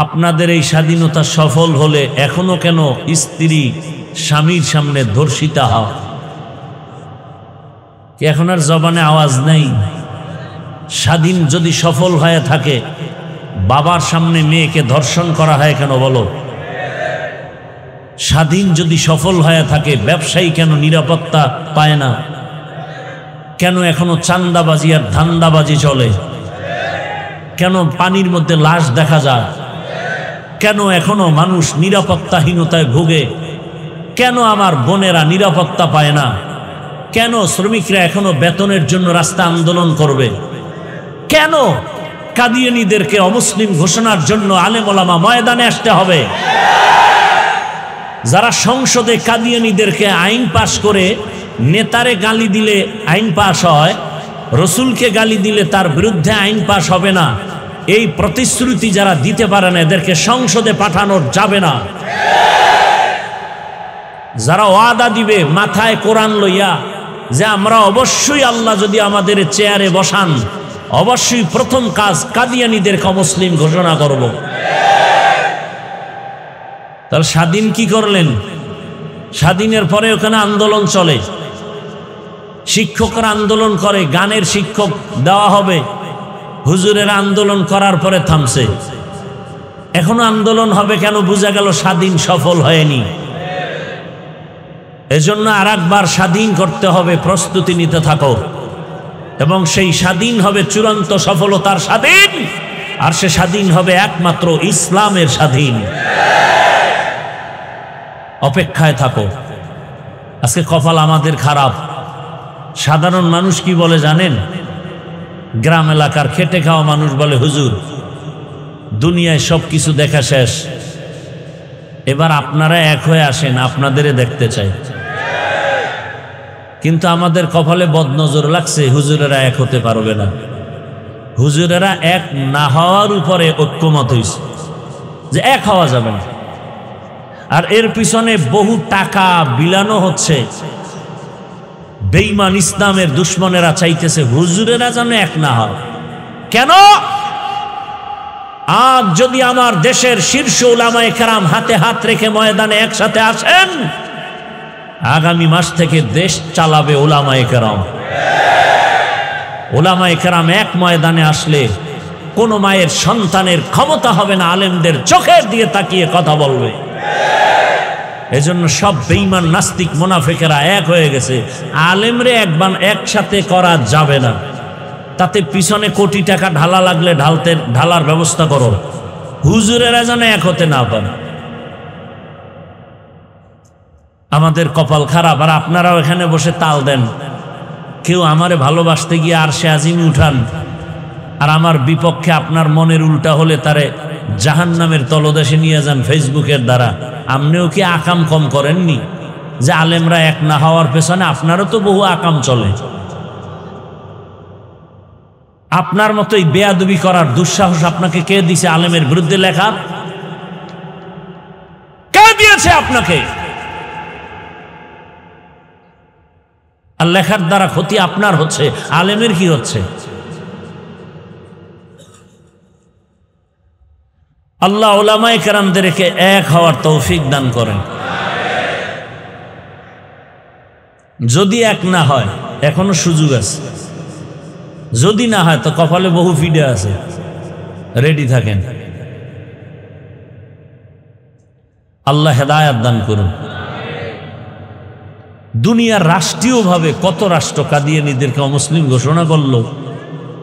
[SPEAKER 1] আপনাদের এই স্বাধীনতা সফল হলে এখনো কেন স্ত্রী স্বামীর সামনে ধর্ষিতা হয়? এখন আর জবানে আওয়াজ নাই? স্বাধীন যদি সফল হয়ে থাকে, বাবার সামনে মেয়েকে ধর্ষণ করা হয় কেন বলো? স্বাধীন যদি সফল হয়ে থাকে, ব্যবসায়ী কেন নিরাপত্তা পায় না? কেন এখনো চান্দাবাজি আর ধান্দাবাজি চলে? কেন পানির মধ্যে লাশ দেখা যায়? কেন এখনো মানুষ নিরাপত্তাহীনতায় ভোগে? কেন আমার বোনেরা নিরাপত্তা পায় না? কেন শ্রমিকরা এখনো বেতনের জন্য রাস্তা আন্দোলন করবে? কেন কাদিয়ানীদেরকে অমুসলিম ঘোষণার জন্য আলেম ওলামা ময়দানে আসতে হবে? যারা সংসদে কাদিয়ানীদেরকে আইন পাশ করে, নেতারে গালি দিলে আইন পাশ হয়, রসুলকে গালি দিলে তার বিরুদ্ধে আইন পাশ হবে না, এই প্রতিশ্রুতি যারা দিতে পারে না, এদেরকে সংসদে পাঠানো যাবে না। যারা ওয়াদা দিবে মাথায় কোরআন লইয়া যে আমরা অবশ্যই আল্লাহ যদি আমাদের চেয়ারে বসান, অবশ্যই প্রথম কাজ কাদিয়ানীদেরকে অমুসলিম ঘোষণা করব। তাহলে স্বাধীন কি করলেন? স্বাধীনের পরে ওখানে আন্দোলন চলে, শিক্ষকরা আন্দোলন করে, গানের শিক্ষক দেওয়া হবে, হুজুরের আন্দোলন করার পরে থামছে। এখনো আন্দোলন হবে কেন? বোঝা গেল স্বাধীন সফল হয়নি। এজন্য আর একবার স্বাধীন করতে হবে, প্রস্তুতি নিতে থাকো, এবং সেই স্বাধীন হবে চূড়ান্ত সফলতার স্বাধীন, আর সে স্বাধীন হবে একমাত্র ইসলামের স্বাধীন। অপেক্ষায় থাকো। আজকে কপাল আমাদের খারাপ। সাধারণ মানুষ কি বলে জানেন? গ্রাম এলাকার খেটে খাওয়া মানুষ বলে, হুজুর দুনিয়ায় সব কিছু দেখা শেষ, এবার আপনারা এক হয়ে আসেন, আপনাদের দেখতে চাই। কিন্তু আমাদের কপালে বদনজর লাগছে, হুজুরেরা এক হতে পারবে না। হুজুরেরা এক না হওয়ার উপরে ঐক্যমত হয়েছে যে এক হওয়া যাবে না। আর এর পিছনে বহু টাকা বিলানো হচ্ছে। বেঈমান ইসলামের দুশ্মনেরা চাইতেছে হুজুরেরা যেন এক না হয়। কেন? আজ যদি আমার দেশের শীর্ষ উলামায়ে কেরাম হাতে হাত রেখে ময়দানে একসাথে আসেন, আগামী মাস থেকে দেশ চালাবে উলামায়ে কেরাম। উলামায়ে কেরাম এক ময়দানে আসলে কোন মায়ের সন্তানের ক্ষমতা হবে না আলেমদের চোখের দিকে তাকিয়ে কথা বলবে। এজন্য সব বেঈমান নাস্তিক মুনাফিকেরা এক হয়ে গেছে। আলেমরে একসাথে করা যাবে না। তাতে পিছনে কোটি টাকা ঢালা লাগলে ঢালার ব্যবস্থা করো, হুজুরেরা যেন এক হতে না পারে। আমাদের কপাল খারাপ। আর আপনারাও এখানে বসে তাল দেন। কেউ আমারে ভালোবাসতে গিয়ে আরশে আজিমে উঠান, আর আমার বিপক্ষে আপনার মনের উল্টা হলে তারে জাহান্নামের তলদেশে নিয়ে যান ফেসবুকের দ্বারা। আপনিও কি আকাম কম করেননি যে আলেমরা এক না হওয়ার পেছনে আপনারও তো বহু আকাম চলে? আপনার মতো এই বেয়াদবি করার দুঃসাহস আপনাকে কে দিয়েছে? আলেমের বিরুদ্ধে লেখা কে দিয়েছে আপনাকে? আর লেখার দ্বারা ক্ষতি আপনার হচ্ছে, আলেমের কি হচ্ছে? আল্লাহ উলামায়ে কেরামদেরকে এক হওয়ার তৌফিক দান করেন। যদি এক না হয় এখনো সুযোগ আছে, যদি না হয় তো কপালে বহু ফিডে আছে, রেডি থাকেন। আল্লাহ হেদায়াত দান করুন। দুনিয়ার রাষ্ট্রীয়ভাবে কত রাষ্ট্র কাদিয়ানীদেরকে অমুসলিম ঘোষণা করলো,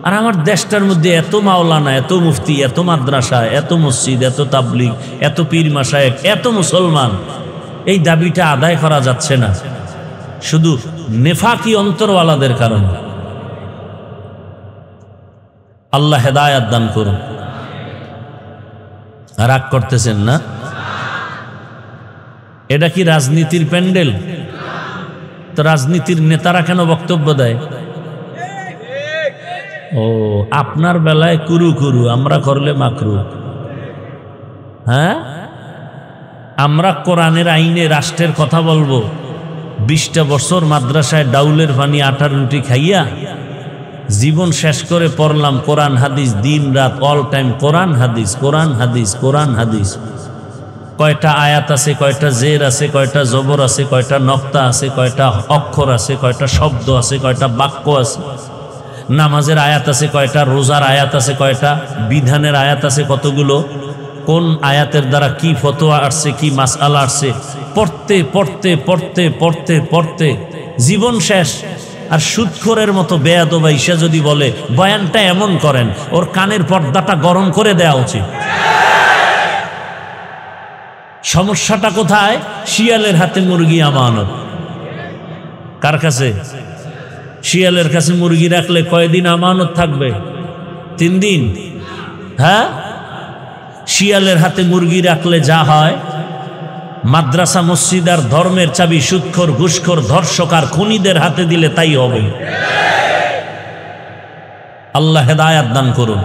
[SPEAKER 1] আর আমার দেশটার মধ্যে এত মাওলানা, এত মুফতি, এত মাদ্রাসা, এত মসজিদ, এত তাবলিগ, এত পীর মাশায়েখ, এত মুসলমান, এই দাবিটা আদায় করা যাচ্ছে না শুধু নেফাকি অন্তরওয়ালাদের কারণে। আল্লাহ হেদায়াত দান করুন। রাগ করতেছেন না? এটা কি রাজনীতির প্যান্ডেল? তো রাজনীতির নেতারা কেন বক্তব্য দেয়? ও, আপনার বেলায় কুরু কুরু, আমরা করলে মাকরু। হ্যাঁ, আমরা কোরআনের আইনে রাষ্ট্রের কথা বলবো। 20টা বছর মাদ্রাসায় ডাউলের পানি আটার রুটি খাইয়া জীবন শেষ করে পড়লাম কোরআন হাদিস, দিন রাত অল টাইম কোরআন হাদিস, কোরআন হাদিস, কোরআন হাদিস। কয়টা আয়াত আছে, কয়টা জের আছে, কয়টা জবর আছে, কয়টা নক্তা আছে, কয়টা অক্ষর আছে, কয়টা শব্দ আছে, কয়টা বাক্য আছে, নামাজের আয়াত আছে কয়টা, রোজার আয়াত আছে কয়টা, বিধানের আয়াত আছে কতগুলো, কোন আয়াতের দ্বারা কি ফতোয়া আসছে, কি মাসআলা আসছে, পড়তে পড়তে পড়তে পড়তে পড়তে জীবন শেষ। আর সুদখোরের মতো বেয়াদব ঈশা যদি বলে বয়ানটা এমন করেন, ওর কানের পর্দাটা গরম করে দেওয়া উচিত। সমস্যাটা কোথায়? শিয়ালের হাতে মুরগি আমানত। কার কাছে? শিয়ালের কাছে মুরগি রাখলে কয়দিন আমানত থাকবে? 3 দিন। হ্যাঁ, শিয়ালের হাতে মুরগি রাখলে যা হয়, মাদ্রাসা মসজিদ আর ধর্মের চাবি সুদখোর, ঘুষখোর, ধর্ষক আর খুনিদের হাতে দিলে তাই হবে। আল্লাহ হেদায়াত দান করুন।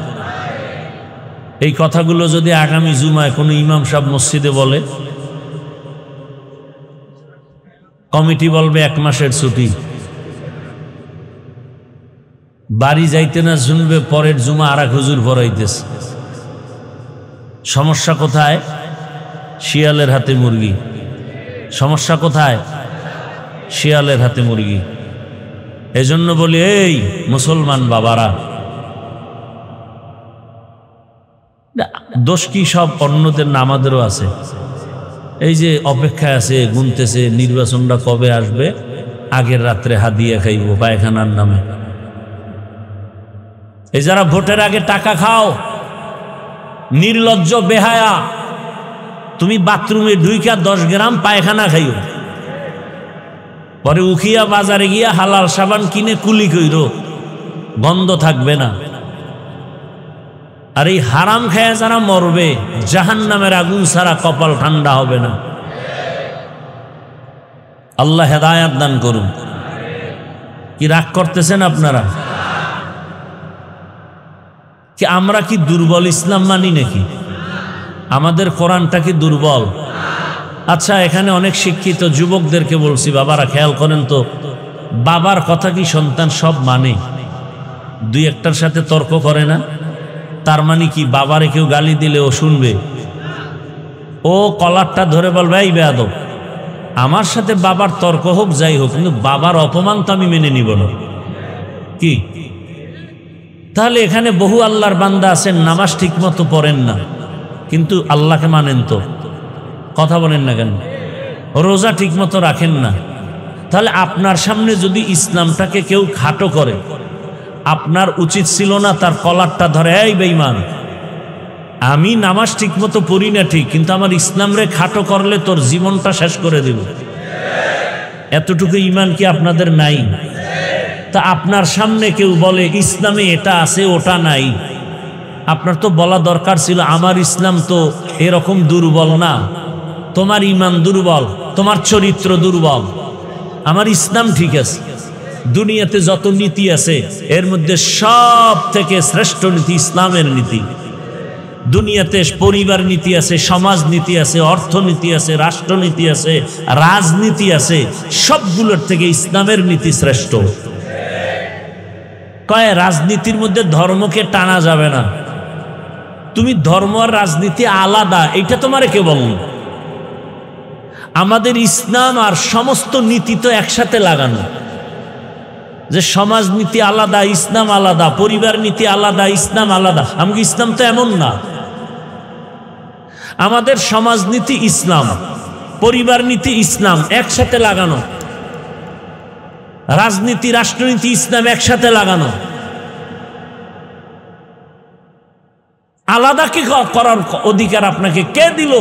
[SPEAKER 1] এই কথাগুলো যদি আগামী জুমায় কোনো ইমাম সাহেব মসজিদে বলে, কমিটি বলবে 1 মাসের ছুটি। বাড়ি যাইতে না শুনবে পরের জুমা আর এক হুজুর পড়াইতেছে। সমস্যা কোথায়? শিয়ালের হাতে মুরগি। সমস্যা কোথায়? শিয়ালের হাতে মুরগি। এজন্য বলি, এই মুসলমান বাবারা, দোষ কি সব অন্যদের না আমাদেরও আছে? এই যে অপেক্ষায় আছে, গুনতেছে নির্বাচনটা কবে আসবে, আগের রাত্রে হাদিয়া খাইব পায়খানার নামে। এই যারা ভোটের আগে টাকা খাও, নির্লজ্জ বেহায়া, তুমি বাথরুমে ঢুইকা 10 গ্রাম পায়খানা খাইও, পরে উখিয়া বাজারে গিয়া হালাল সাবান কিনে কুলি কইরো, গন্ধ থাকবে না। আর এই হারাম খায়া যারা মরবে, জাহান্নামের আগুন ছাড়া কপাল ঠান্ডা হবে না। আল্লাহ হেদায়াত দান করুন। কি রাগ করতেছেন আপনারা? কি আমরা কি দুর্বল ইসলাম মানি নাকি? আমাদের কোরআনটা কি দুর্বল? আচ্ছা, এখানে অনেক শিক্ষিত যুবকদেরকে বলছি, বাবারা খেয়াল করেন তো, বাবার কথা কি সন্তান সব মানে? দুই একটার সাথে তর্ক করে না? তার মানে কি বাবারে কেউ গালি দিলে ও শুনবে? ও কলারটা ধরে বলবে, এই বেয়াদব, আমার সাথে বাবার তর্ক হোক যাই হোক, কিন্তু বাবার অপমান তো আমি মেনে নিব না। কি তাহলে এখানে বহু আল্লাহর বান্দা আছেন, নামাজ ঠিক মতো পড়েন না, কিন্তু আল্লাহকে মানেন তো, কথা বলেন না কেন? রোজা ঠিক মতো রাখেন না। তাহলে আপনার সামনে যদি ইসলামটাকে কেউ খাটো করে, আপনার উচিত ছিল না তার কলারটা ধরে, এই বেঈমান, আমি নামাজ ঠিক মতো পড়ি না ঠিক, কিন্তু আমার ইসলাম রে খাটো করলে তোর জীবনটা শেষ করে দেব। এতটুকু ঈমান কি আপনাদের নাই? তা আপনার সামনে কেউ বলে ইসলামে এটা আছে ওটা নাই, আপনার তো বলা দরকার ছিল, আমার ইসলাম তো এরকম দুর্বল না, তোমার ঈমান দুর্বল, তোমার চরিত্র দুর্বল, আমার ইসলাম ঠিক আছে। দুনিয়াতে যত নীতি আছে এর মধ্যে সব থেকে শ্রেষ্ঠ নীতি ইসলামের নীতি। দুনিয়াতে পরিবার নীতি আছে, সমাজ নীতি আছে, অর্থনীতি আছে, রাষ্ট্রনীতি আছে, রাজনীতি আছে, সবগুলোর থেকে ইসলামের নীতি শ্রেষ্ঠ। কয় রাজনীতির মধ্যে ধর্মকে টানা যাবে না, তুমি ধর্ম আর রাজনীতি আলাদা, এটা তোমারে কে বলল? আমাদের ইসলাম আর সমস্ত নীতি তো একসাথে লাগানো, যে সমাজ নীতি আলাদা, ইসলাম আলাদা, পরিবার নীতি আলাদা, ইসলাম আলাদা। আমাকে ইসলাম তো এমন না। আমাদের সমাজ নীতি ইসলাম, পরিবার নীতি ইসলাম একসাথে লাগানো, রাজনীতি রাষ্ট্রনীতি ইসলাম একসাথে লাগানো। আলাদা কি করার অধিকার আপনাকে কে দিল?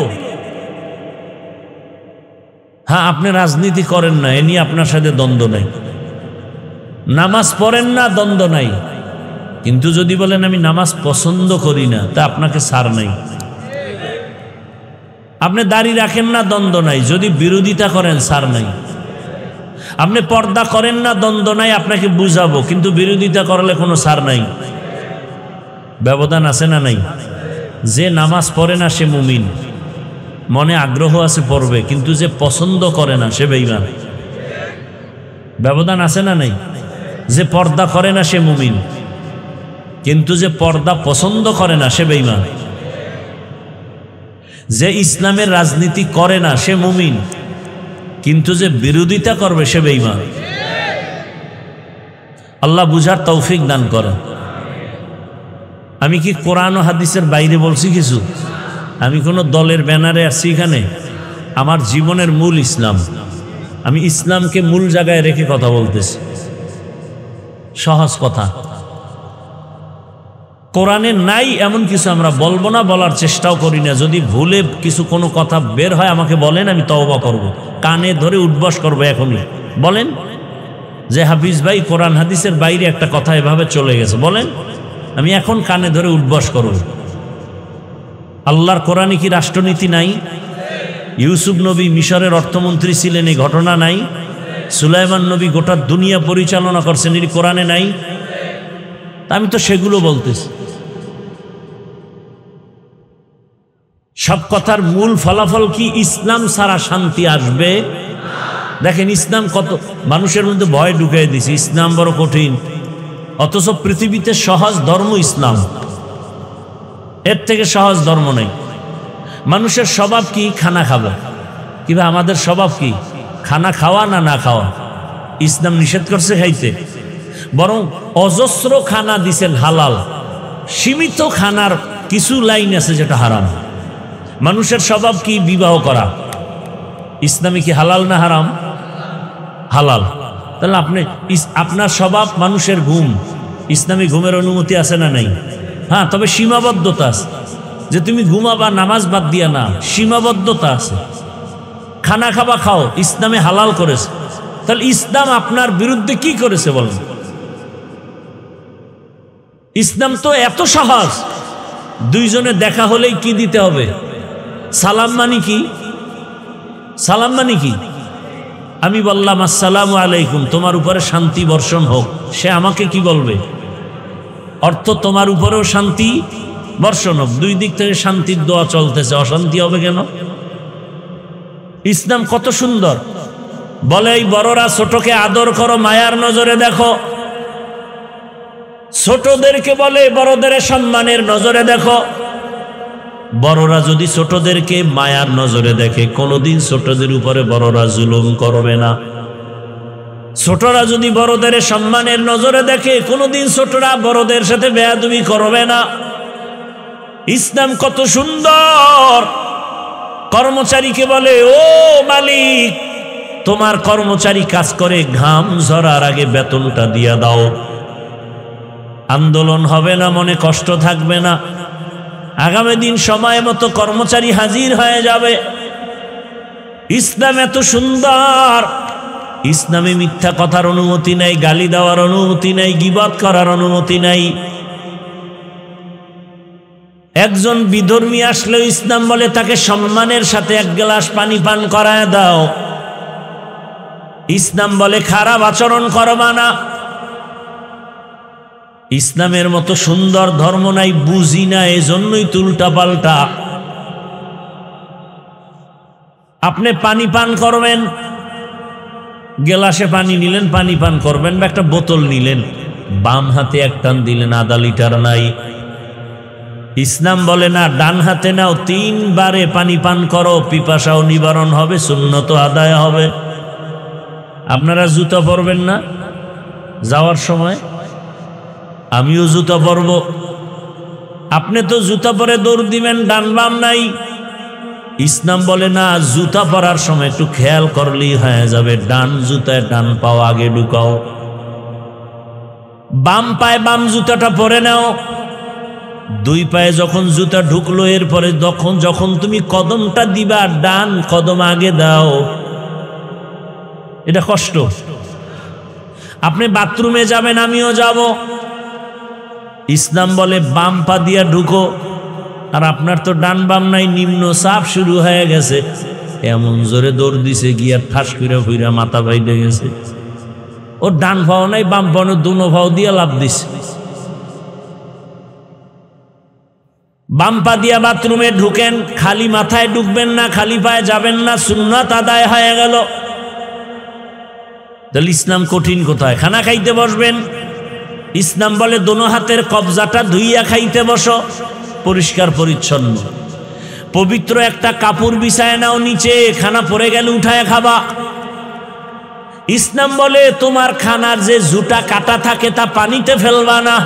[SPEAKER 1] হ্যাঁ, আপনি রাজনীতি করেন না, এ নিয়ে আপনার সাথে দ্বন্দ্ব নাই। নামাজ পড়েন না, দ্বন্দ্ব নাই, কিন্তু যদি বলেন আমি নামাজ পছন্দ করি না, তা আপনাকে ছাড় নাই। আপনি দাড়ি রাখেন না, দ্বন্দ্ব নাই, যদি বিরোধিতা করেন ছাড় নাই। আপনি পর্দা করেন না, দ্বন্দ্ব নাই, আপনাকে বুঝাবো, কিন্তু বিরোধিতা করলে কোনো ছাড় নাই। ব্যবধান আছে না নাই? যে নামাজ পড়ে না সে মুমিন, মনে আগ্রহ আছে পড়বে, কিন্তু যে পছন্দ করে না সে বেঈমান। ব্যবধান আছে না নাই? যে পর্দা করে না সে মুমিন, কিন্তু যে পর্দা পছন্দ করে না সে বেঈমান। যে ইসলামের রাজনীতি করে না সে মুমিন, কিন্তু যে বিরোধিতা করবে সে বেঈমান। আল্লাহ বুঝার তৌফিক দান করেন। আমি কি কোরআন ও হাদিসের বাইরে বলছি কিছু? আমি কোনো দলের ব্যানারে আসছি এখানে? আমার জীবনের মূল ইসলাম, আমি ইসলামকে মূল জায়গায় রেখে কথা বলতেছি। সহজ কথা, কোরআনে নাই এমন কিছু আমরা বলবো না, বলার চেষ্টাও করি না। যদি ভুলে কিছু কোনো কথা বের হয় আমাকে বলেন, আমি তওবা করব, কানে ধরে উঠবস করবো এখনই। বলেন যে হাফিজ ভাই কোরআন হাদিসের বাইরে একটা কথা এভাবে চলে গেছে, বলেন, আমি এখন কানে ধরে উঠবস করব। আল্লাহর কোরআনে কি রাষ্ট্রনীতি নাই? ইউসুফ নবী মিশরের অর্থমন্ত্রী ছিলেন, এই ঘটনা নাই? সুলাইমান নবী গোটা দুনিয়া পরিচালনা করছেন, এর কোরআনে নাই? আমি তো সেগুলো বলতেছি। সব কথার মূল ফলাফল কি? ইসলাম ছাড়া শান্তি আসবে? দেখেন ইসলাম কত মানুষের মধ্যে ভয় ঢুকিয়ে দিছে, ইসলাম বড় কঠিন, অথচ পৃথিবীতে সহজ ধর্ম ইসলাম, এর থেকে সহজ ধর্ম নেই। মানুষের স্বভাব কি? খানা খাবো। কিংবা আমাদের স্বভাব কি? খানা খাওয়া না না খাওয়া। ইসলাম নিষেধ করছে খাইতে, বরং অজস্র খানা দিছেন হালাল, সীমিত খানার কিছু লাইন আছে যেটা হারাম। মানুষের স্বভাব কি? বিবাহ করা। ইসলামে কি হালাল না হারাম? হালাল। তাহলে আপনার স্বভাব মানুষের ঘুম, ইসলামী ঘুমের অনুমতি আছে না নাই? হ্যাঁ, তবে সীমাবদ্ধতা আছে, যে তুমি ঘুমাবা নামাজ বাদ দিয়া না, সীমাবদ্ধতা আছে। খানা খাবা খাও, ইসলামে হালাল করেছে। তাহলে ইসলাম আপনার বিরুদ্ধে কি করেছে বলেন? ইসলাম তো এত সহজ, দুইজনে দেখা হলেই কি দিতে হবে? সালাম মানে কি? সালাম মানে কি? আমি বললাম আসসালামু আলাইকুম, তোমার উপরে শান্তি বর্ষণ হোক, সে আমাকে কি বলবে? অর্থ তোমার উপরেও শান্তি বর্ষণ হোক। দুই দিক থেকে শান্তির দোয়া চলতেছে, অশান্তি হবে কেন? ইসলাম কত সুন্দর। বলে এই বড়রা ছোটকে আদর করো, মায়ার নজরে দেখো। ছোটদেরকে বলে বড়দের সম্মানের নজরে দেখো। বড়রা যদি ছোটদেরকে মায়ার নজরে দেখে, কোনোদিন ছোটদের উপরে বড়রা জুলুম করবে না। ছোটরা যদি বড়দের সম্মানের নজরে দেখে, কোনোদিন ছোটরা বড়দের সাথে বেয়াদবি করবে না। ইসলাম কত সুন্দর। কর্মচারীকে বলে ও মালিক, তোমার কর্মচারী কাজ করে, ঘাম ঝরার আগে বেতনটা দিয়া দাও। আন্দোলন হবে না, মনে কষ্ট থাকবে না। আগামী দিন সময় মতো কর্মচারী হাজির হয়ে যাবে। ইসলাম এত সুন্দর। ইসলামে মিথ্যা কথার অনুমতি নাই, গালি দেওয়ার অনুমতি নাই, গীবত করার অনুমতি নাই। একজন বিধর্মী আসলেও ইসলাম বলে তাকে সম্মানের সাথে এক গ্লাস পানি পান করায় দাও। ইসলাম বলে খারাপ আচরণ করবা না। ইসলামের মতো সুন্দর ধর্ম নাই, বুঝি না, এজন্যই উল্টা পাল্টা। আপনি পানি পান করবেন, গেলাসে পানি নিলেন, পানি পান করবেন, বা একটা বোতল নিলেন, বাম হাতে এক টান দিলেন, আধা লিটার নাই। ইসলাম বলে না, ডান হাতে নাও, 3 বারে পানি পান করো, পিপাসাও নিবারণ হবে, সুন্নত আদায় হবে। আপনারা জুতা পরবেন না যাওয়ার সময়? আমিও জুতা পরব। আপনি তো জুতা পরে দৌড় দিবেন, ডান বাম নাই। ইসলাম বলে না, জুতা পরার সময় একটু খেয়াল করলেই হয়ে যাবে, ডান জুতায় ডান পাও আগে ঢুকাও, বাম পায়ে বাম জুতাটা পরে নাও। 2 পায়ে যখন জুতা ঢুকলো, এরপরে যখন তুমি কদমটা দিবা, ডান কদম আগে দাও। এটা কষ্ট। আপনি বাথরুমে যাবেন, আমিও যাব, ইসলাম বলে বাম পা দিয়া ঢুকো, আর আপনার তো ডান বাম নাই, নিম্ন চাপ শুরু হয়ে গেছে। এমন জোরে দৌড় দিছে, গিয়া ঠাস ফিরা ফিরা মাথা বাইরে গেছে। ও ডান পাও নাই, বাম পাও নাই, দুনো পাও দিয়া লাভ দিছে। বাম পা দিয়া বাথরুমে ঢুকেন, খালি মাথায় ঢুকবেন না, খালি পায়ে যাবেন না, সুন্নাত আদায় হয়ে গেল। তাহলে ইসলাম কঠিন কোথায়? খানা খাইতে বসবেন, ইসলাম বলে দোনো হাতের কবজাটা ধুইয়া খাইতে বসো, পরিষ্কার পরিচ্ছন্ন। পবিত্র একটা কাপড় বিছায় নাও নিচে, খানা পড়ে গেলে উঠায় খাবা। ইসলাম বলে তোমার খানার যে জুটা কাটা থাকে তা পানিতে ফেলবা না,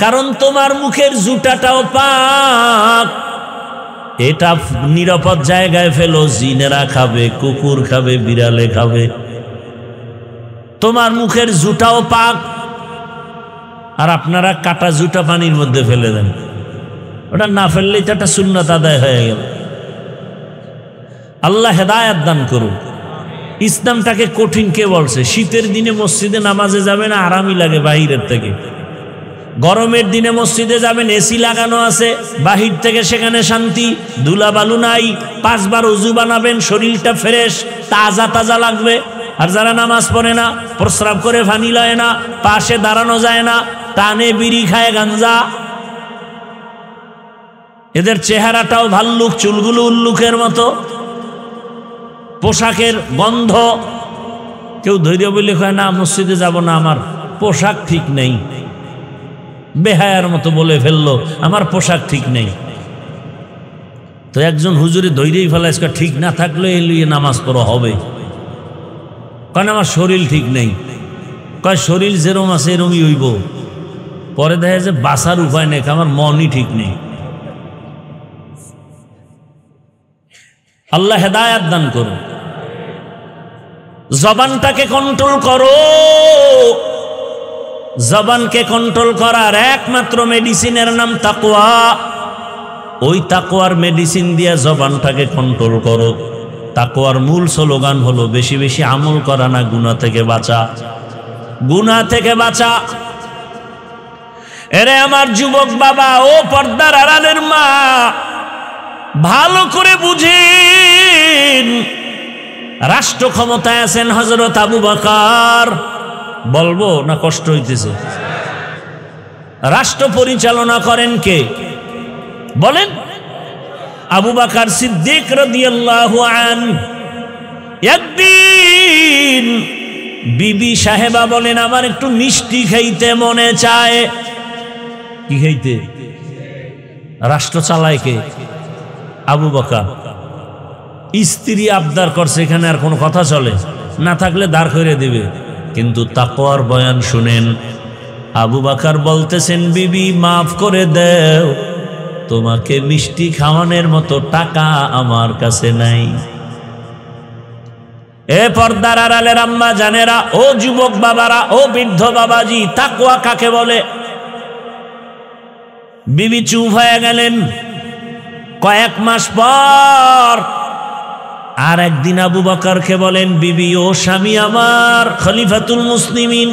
[SPEAKER 1] কারণ তোমার মুখের জুটাটাও পাক। এটা নিরাপদ জায়গায় ফেলো, জিনেরা খাবে, কুকুর খাবে, বিড়ালে খাবে। তোমার মুখের জুটাও পাক, আর আপনারা কাটা জুটা পানির মধ্যে ফেলে দেন। ওটা না ফেললেই তো একটা সুন্নাত আদায় হয়ে গেল। আল্লাহ হেদায়েত দান করুন। ইসলামটাকে কঠিন কে বলছে? শীতের দিনে মসজিদে নামাজে যাবেন, আরামই লাগে বাহিরের থেকে। গরমের দিনে মসজিদে যাবেন, এসি লাগানো আছে, বাহির থেকে সেখানে শান্তি, ধুলা বালু নাই। 5 বার উজু বানাবেন, শরীরটা ফ্রেশ, তাজা তাজা লাগবে। আর যারা নামাজ পড়ে না, প্রস্রাব করে পানি লয় না, পাশে দাঁড়ানো যায় না, টানে বিড়ি খায়, গাঞ্জা, এদের চেহারাটাও ভাল্লুক, চুলগুলো উল্লুকের মতো, পোশাকের গন্ধ। কেউ ধৈর্য বলে কয় না মসজিদে যাব না, আমার পোশাক ঠিক নেই, বেহায়ার মতো বলে ফেললো আমার পোশাক ঠিক নেই। তো একজন হুজুরে ধৈর্যই ফেলা, ঠিক না থাকলে এলিয়ে নামাজ পড়া হবে, কারণ আমার শরীর ঠিক নেই। কয় শরীর যেরম আছে এরমই হইব। পরে দেখা যায় বাঁচার উপায় নেই, আমার মনই ঠিক নেই। আল্লাহ হেদায়েত দান করুন। জবানটাকে কন্ট্রোল করো। জবানকে কন্ট্রোল করার একমাত্র মেডিসিনের নাম তাকওয়া। ওই তাকওয়ার মেডিসিন দিয়া জবানটাকে কন্ট্রোল করো। তাকওয়ার মূল স্লোগান হলো বেশি বেশি আমল করা না, গুনাহ থেকে বাঁচা, গুনাহ থেকে বাঁচা। এরে আমার যুবক বাবা, ও পর্দার আড়ালের মা, ভালো করে বুঝেন, রাষ্ট্র ক্ষমতায় আছেন হযরত আবু বকর। বলবো না কষ্ট হইতেছে? রাষ্ট্র পরিচালনা করেন কে বলেন? আবু বকর সিদ্দিক রাদিয়াল্লাহু আনহু। একদিন বিবি সাহেবা বলেন, আমার একটু মিষ্টি খাইতে মনে চায়। কি খাইতে? রাষ্ট্র চালায় কে? আবু বকর। স্ত্রী আবদার করছে, এখানে আর কোনো কথা চলে না, থাকলে দাঁড় করে দিবে। কিন্তু তাকওয়ার বয়ান শুনেন, আবু বকর বলতেছেন, বিবি মাফ করে দেও, তোমাকে মিষ্টি খাওয়ানোর মতো টাকা আমার কাছে নাই। এ পর্দার আড়ালের আম্মা জানেরা, ও যুবক বাবারা, ও বৃদ্ধ বাবাজি, তাকওয়া কাকে বলে? বিবি চুপ হয়ে গেলেন। কয়েক মাস পর আর একদিন আবু বকরকে বলেন, বিবি ও স্বামী আমার, খলিফাতুল মুসলিমিন,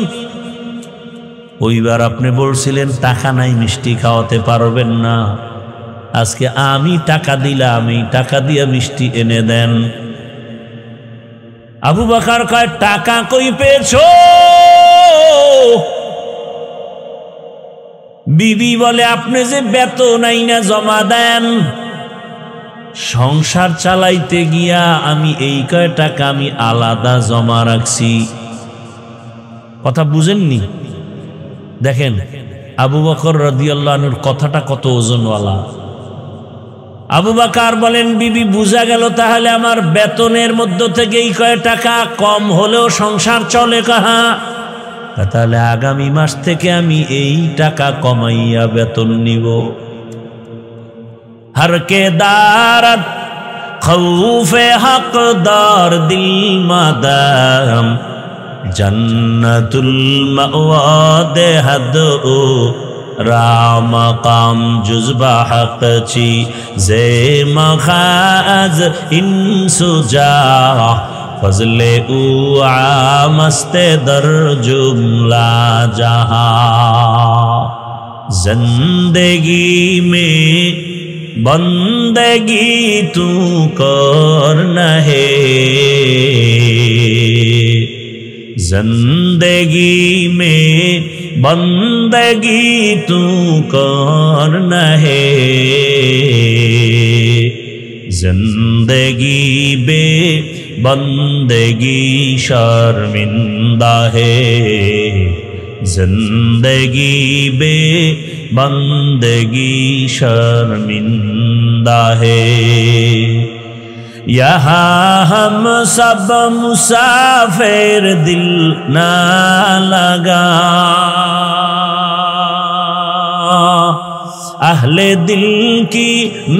[SPEAKER 1] ওইবার আপনি বলছিলেন টাকা নাই, মিষ্টি খাওয়াতে পারবেন না, আজকে আমি টাকা দিলাম, এই টাকা দিয়ে মিষ্টি এনে দেন। আবু বকর কয়, টাকা কই পেয়েছো? বিবি বলে, আপনি যে বেতন আইনা জমা দেন, সংসার চালাইতে গিয়া আমি এই কয় টাকা আমি আলাদা জমা রাখছি। কথা বুঝেননি? দেখেন আবু বকর রাদিয়াল্লাহু আনহুর কথাটা কত ওজনওয়ালা। আবু বকর বলেন, বিবি বুঝা গেল, তাহলে আমার বেতনের মধ্য থেকে এই কয় টাকা কম হলেও সংসার চলে কাহা? তাহলে আগামী মাস থেকে আমি এই টাকা কমাইয়া বেতন নিব। हर के दारत खौफे हकदार दिल मदाम जन्नतुल मअवादे हद ओ राम काम जुज़बा हक ची जे मखाज इंसुजा फजले उ आमस्ते दर जुमला जहां जिंदगी में बंदगी तू करना है, जिंदगी में बंदगी तू करना है, जिंदगी बे बंदगी शर्मिंदा है, जिंदगी बे बंदगी शर्मिंदा है। यहाँ हम सब मुसाफिर दिल ना लगा, अहले दिल की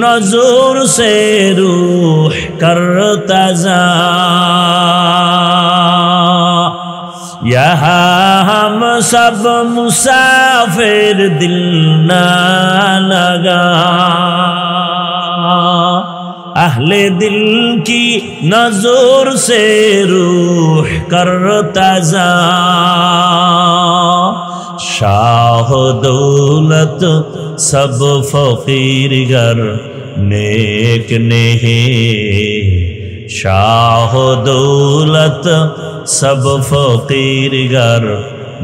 [SPEAKER 1] नजर से रूह करता जा, यहाँ हम सब मुसाफिर दिल ना लगा, अहले दिल की नजर से रूह करता जा, शाह दौलत सब फकीर गर नेक नहीं, शाह दौलत सब फकीर गर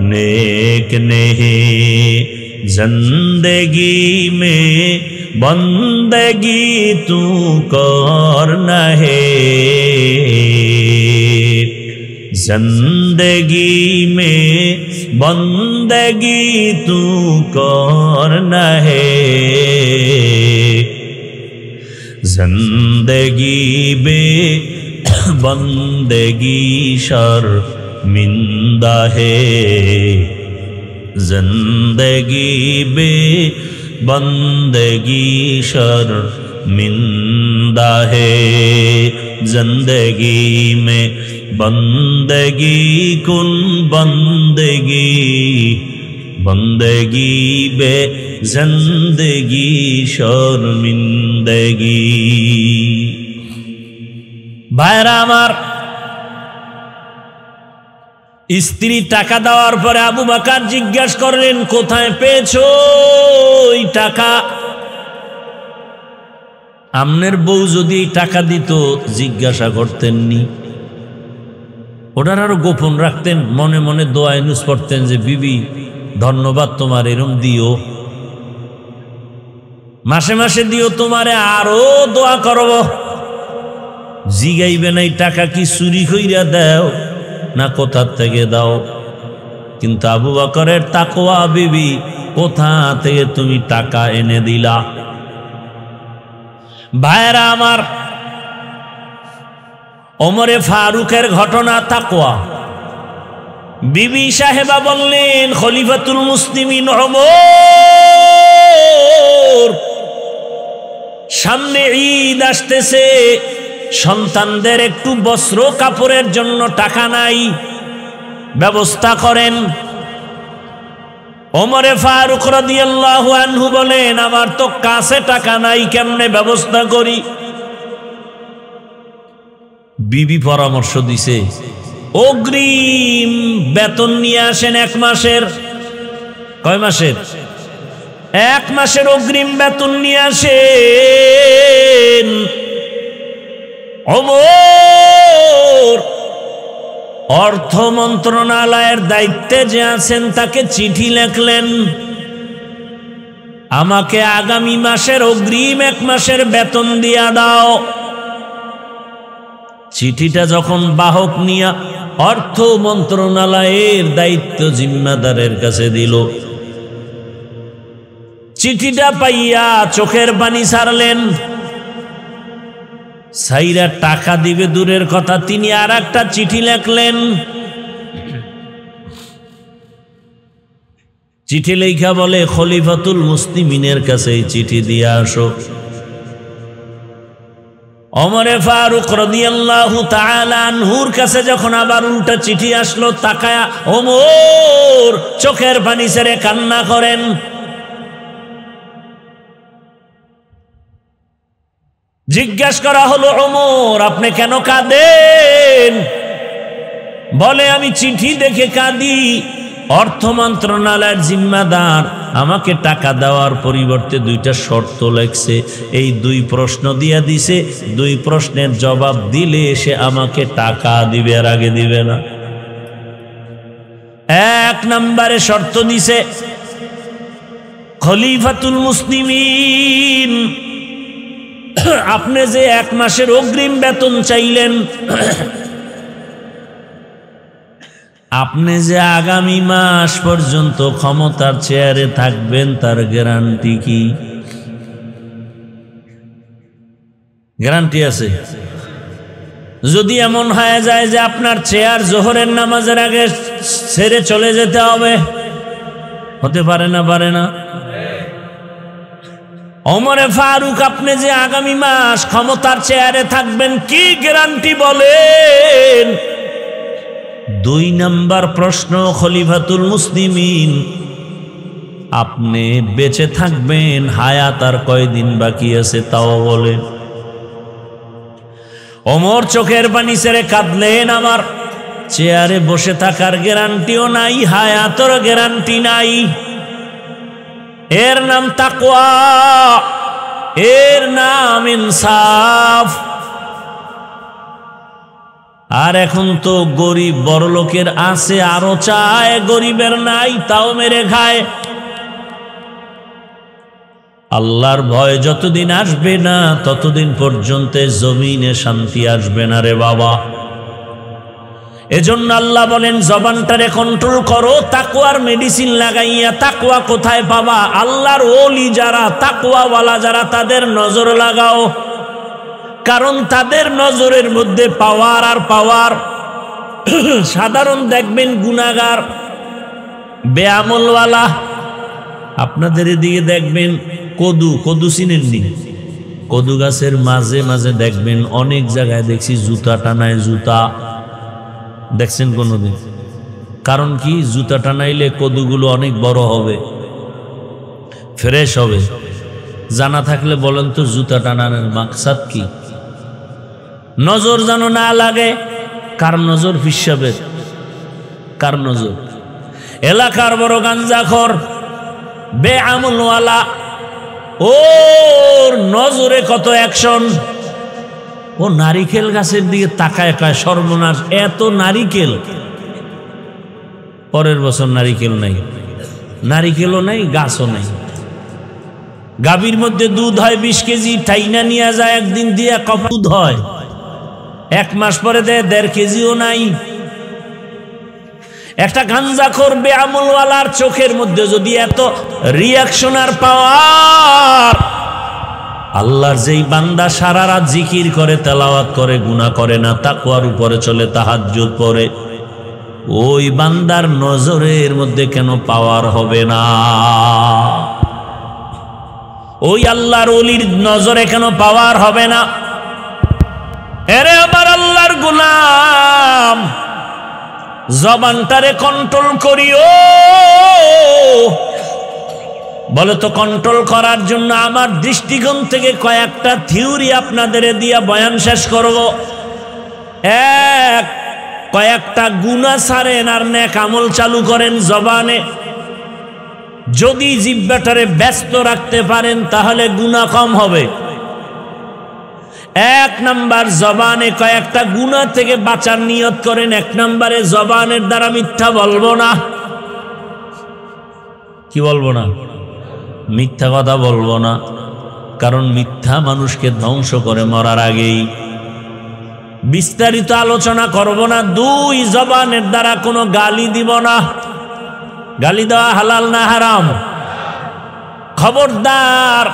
[SPEAKER 1] नेक नहीं, जिंदगी में बंदगी तू करना है, जिंदगी में बंदगी तू करना है, जिंदगी में बंदगी शर्मिंदा है, जिंदगी में बंदगी शर्मिंदा है, जिंदगी में बंदगी कुन बंदगी, बंदगी बे জিন্দেগি শর্মিন্দগি। ভাইরা আমার, স্ত্রী টাকা দেওয়ার পরে আবু বকর জিজ্ঞাসা করলেন, কোথায় পেয়েছো এই টাকা? আমনের বউ যদি টাকা দিত জিজ্ঞাসা করতেননি, ওটার আরো গোপন রাখতেন, মনে মনে দোয়া ইউনুস পড়তেন যে বিবি ধন্যবাদ তোমার, এরম দিও, মাসে মাসে দিও, তোমারে আরো দোয়া করব। জিগাইবে না এই টাকা কি চুরি কইরা দাও না কোথা থেকে দাও। কিন্তু আবু বকরের তাকওয়া, বিবি কোথা থেকে তুমি টাকা এনে দিলা? ভাইরা আমার, ওমরে ফারুকের ঘটনা তাকওয়া। বিবি সাহেবা বললেন, খলিফাতুল মুসলিমিন ওমর, সামনে ঈদ আসতেছে, সন্তানদের একটু বস্ত্র কাপড়ের জন্য টাকা নাই, ব্যবস্থা করেন। ওমরে ফারুক রাদিয়াল্লাহু আনহু বলেন, আমার তো কাছে টাকা নাই, কেমনে ব্যবস্থা করি? বিবি পরামর্শ দিছে, অগ্রিম বেতন নিয়ে আসেন 1 মাসের। কয় মাসের? 1 মাসের অগ্রিম বেতন নিয়ে আসেন। ওমর অর্থ মন্ত্রণালয়ের দায়িত্বে যে আছেন তাকে চিঠি লিখলেন, আমাকে আগামী মাসের অগ্রিম 1 মাসের বেতন দিয়া দাও। চিঠিটা যখন বাহক নিয়া অর্থ মন্ত্রণালয়ের দায়িত্ব জিম্মাদারের কাছে দিল, চিঠিটা পাইয়া চোখের পানি ছাড়লেন। সাইরা টাকা দিবে দূরের কথা, তিনি আর একটা চিঠি লিখলেন। চিঠি লেখা বলে, খলিফাতুল মুসলিমিনের কাছে এই চিঠি দিয়ে আসো। ওমরে ফারুক রাদিয়াল্লাহু তাআলা আনহুর কাছে যখন আবার উল্টা চিঠি আসলো, তাকায়া ওমর চোখের পানি ছেড়ে কান্না করেন। জিজ্ঞাসা করা হলো, ওমর আপনি কেন কাঁদেন? বলে, আমি চিঠি দেখে কাঁদি। অর্থ মন্ত্রণালয়ের জিম্মাদার আমাকে টাকা দেওয়ার পরিবর্তে 2টা শর্ত লেখছে, এই 2 প্রশ্ন দিয়া দিছে, 2 প্রশ্নের জবাব দিলে সে আমাকে টাকা দিবে, আর আগে দিবে না। 1 নম্বরে শর্ত দিছে, খলিফাতুল মুসলিমিন আপনি যে 1 মাসের অগ্রিম বেতন চাইলেন, আপনি যে আগামী মাস পর্যন্ত ক্ষমতার চেয়ারে থাকবেন তার গ্যারান্টি কি? গ্যারান্টি আছে? যদি এমন হয়ে যায় যে আপনার চেয়ার জোহরের নামাজের আগে ছেড়ে চলে যেতে হবে, হতে পারে না? পারে না? ওমরে ফারুক আপনি যে আগামী মাস ক্ষমতার চেয়ারে থাকবেন, কি গ্যারান্টি বলেন? 2 নম্বর প্রশ্ন, খলিফাতুল মুসলিমিন আপনি বেঁচে থাকবেন, হায়াত আর কয়দিন বাকি আছে তাও বলেন। ওমর চোখের পানি ছেড়ে কাঁদলেন, আমার চেয়ারে বসে থাকার গ্যারান্টিও নাই, হায়াতের গ্যারান্টি নাই। এর নাম তাকওয়া, এর নাম ইনসাফ। আর এখন তো গরিব বড়লোকের আছে, আরো চায়, গরিবের নাই, তাও মেরে খায়। আল্লাহর ভয় যতদিন আসবে না ততদিন পর্যন্ত জমিনে শান্তি আসবে না রে বাবা। এজন্য আল্লাহ বলেন, জবানটারে কন্ট্রোল করো, তাকওয়ার মেডিসিন লাগাইয়া। তাকওয়া কোথায় পাবা? আল্লাহর ওলি যারা, তাকওয়াওয়ালা যারা, তাদের নজর লাগাও, কারণ তাদের নজরের মধ্যে পাওয়ার আর পাওয়ার। সাধারণ দেখবেন গুনাহগার, বেআমলওয়ালা। আপনাদের এদিকে দেখবেন কদু চিনেননি? কদু গাছের মাঝে মাঝে দেখবেন অনেক জায়গায় দেখছি জুতা টানায় জুতা। দেখছেন কোনোদিন? কারণ কি? জুতা টানাইলে কদুগুলো অনেক বড় হবে। ফ্রেশ হবে। জানা থাকলে বলেন তো জুতা টানানোর মাকসাদ কি? নজর যেন না লাগে। কার নজর? পিসাবের। কার নজর? এলাকার বড় গাঞ্জাখোর বেআমলওয়ালা, ওর নজরে কত অ্যাকশন। ও নারিকেল গাছের দিকে তাকায়, কয় সর্বনাশ, এত নারিকেল। পরের বছর নারিকেল নাই, নারিকেলও নাই, গাছও নাই। গাভীর মধ্যে দুধ হয় 20 কেজি, টাইনা নিয়ে যায় একদিন দিয়ে কপ দুধ হয়, 1 মাস পরে দেয় 1.5 কেজিও নাই। একটা গাঞ্জাখোর বেআমলওয়ালার চোখের মধ্যে যদি এত রিয়াকশন আর পাওয়ার, আল্লাহর যেই বান্দা সারা রাত জিকির করে, তেলাওয়াত করে, গুনাহ করে না, তাকওয়ার উপরে চলে, তাহাজ্জুদ পড়ে, ওই বান্দার নজরের মধ্যে কেন পাওয়ার হবে না? ওই আল্লাহর ওলির নজরে কেন পাওয়ার হবে না? এরে আমার আল্লাহর গোলাম, জবানটারে কন্ট্রোল করিও। বলে তো কন্ট্রোল করার জন্য আমার দৃষ্টিকোণ থেকে কয়েকটা থিওরি আপনাদের দিয়া বয়ান শেষ করব। কয়েকটা গুনাহ ছাড়েন আর নেক আমল চালু করেন জবানে। যদি জিহ্বাটারে ব্যস্ত রাখতে পারেন তাহলে গুনাহ কম হবে। 1 নাম্বার, জবানে কয়েকটা গুনাহ থেকে বাঁচার নিয়ত করেন। 1 নম্বরে জবানের দ্বারা মিথ্যা বলবো না। কি বলবো না? মিথ্যা কথা বলবো না, কারণ মিথ্যা মানুষকে ধ্বংস করে মরার আগেই। বিস্তারিত আলোচনা করব না। 2, জবানের দ্বারা কোনো গালি দিব না। গালি দেওয়া হালাল না হারাম? খবরদার,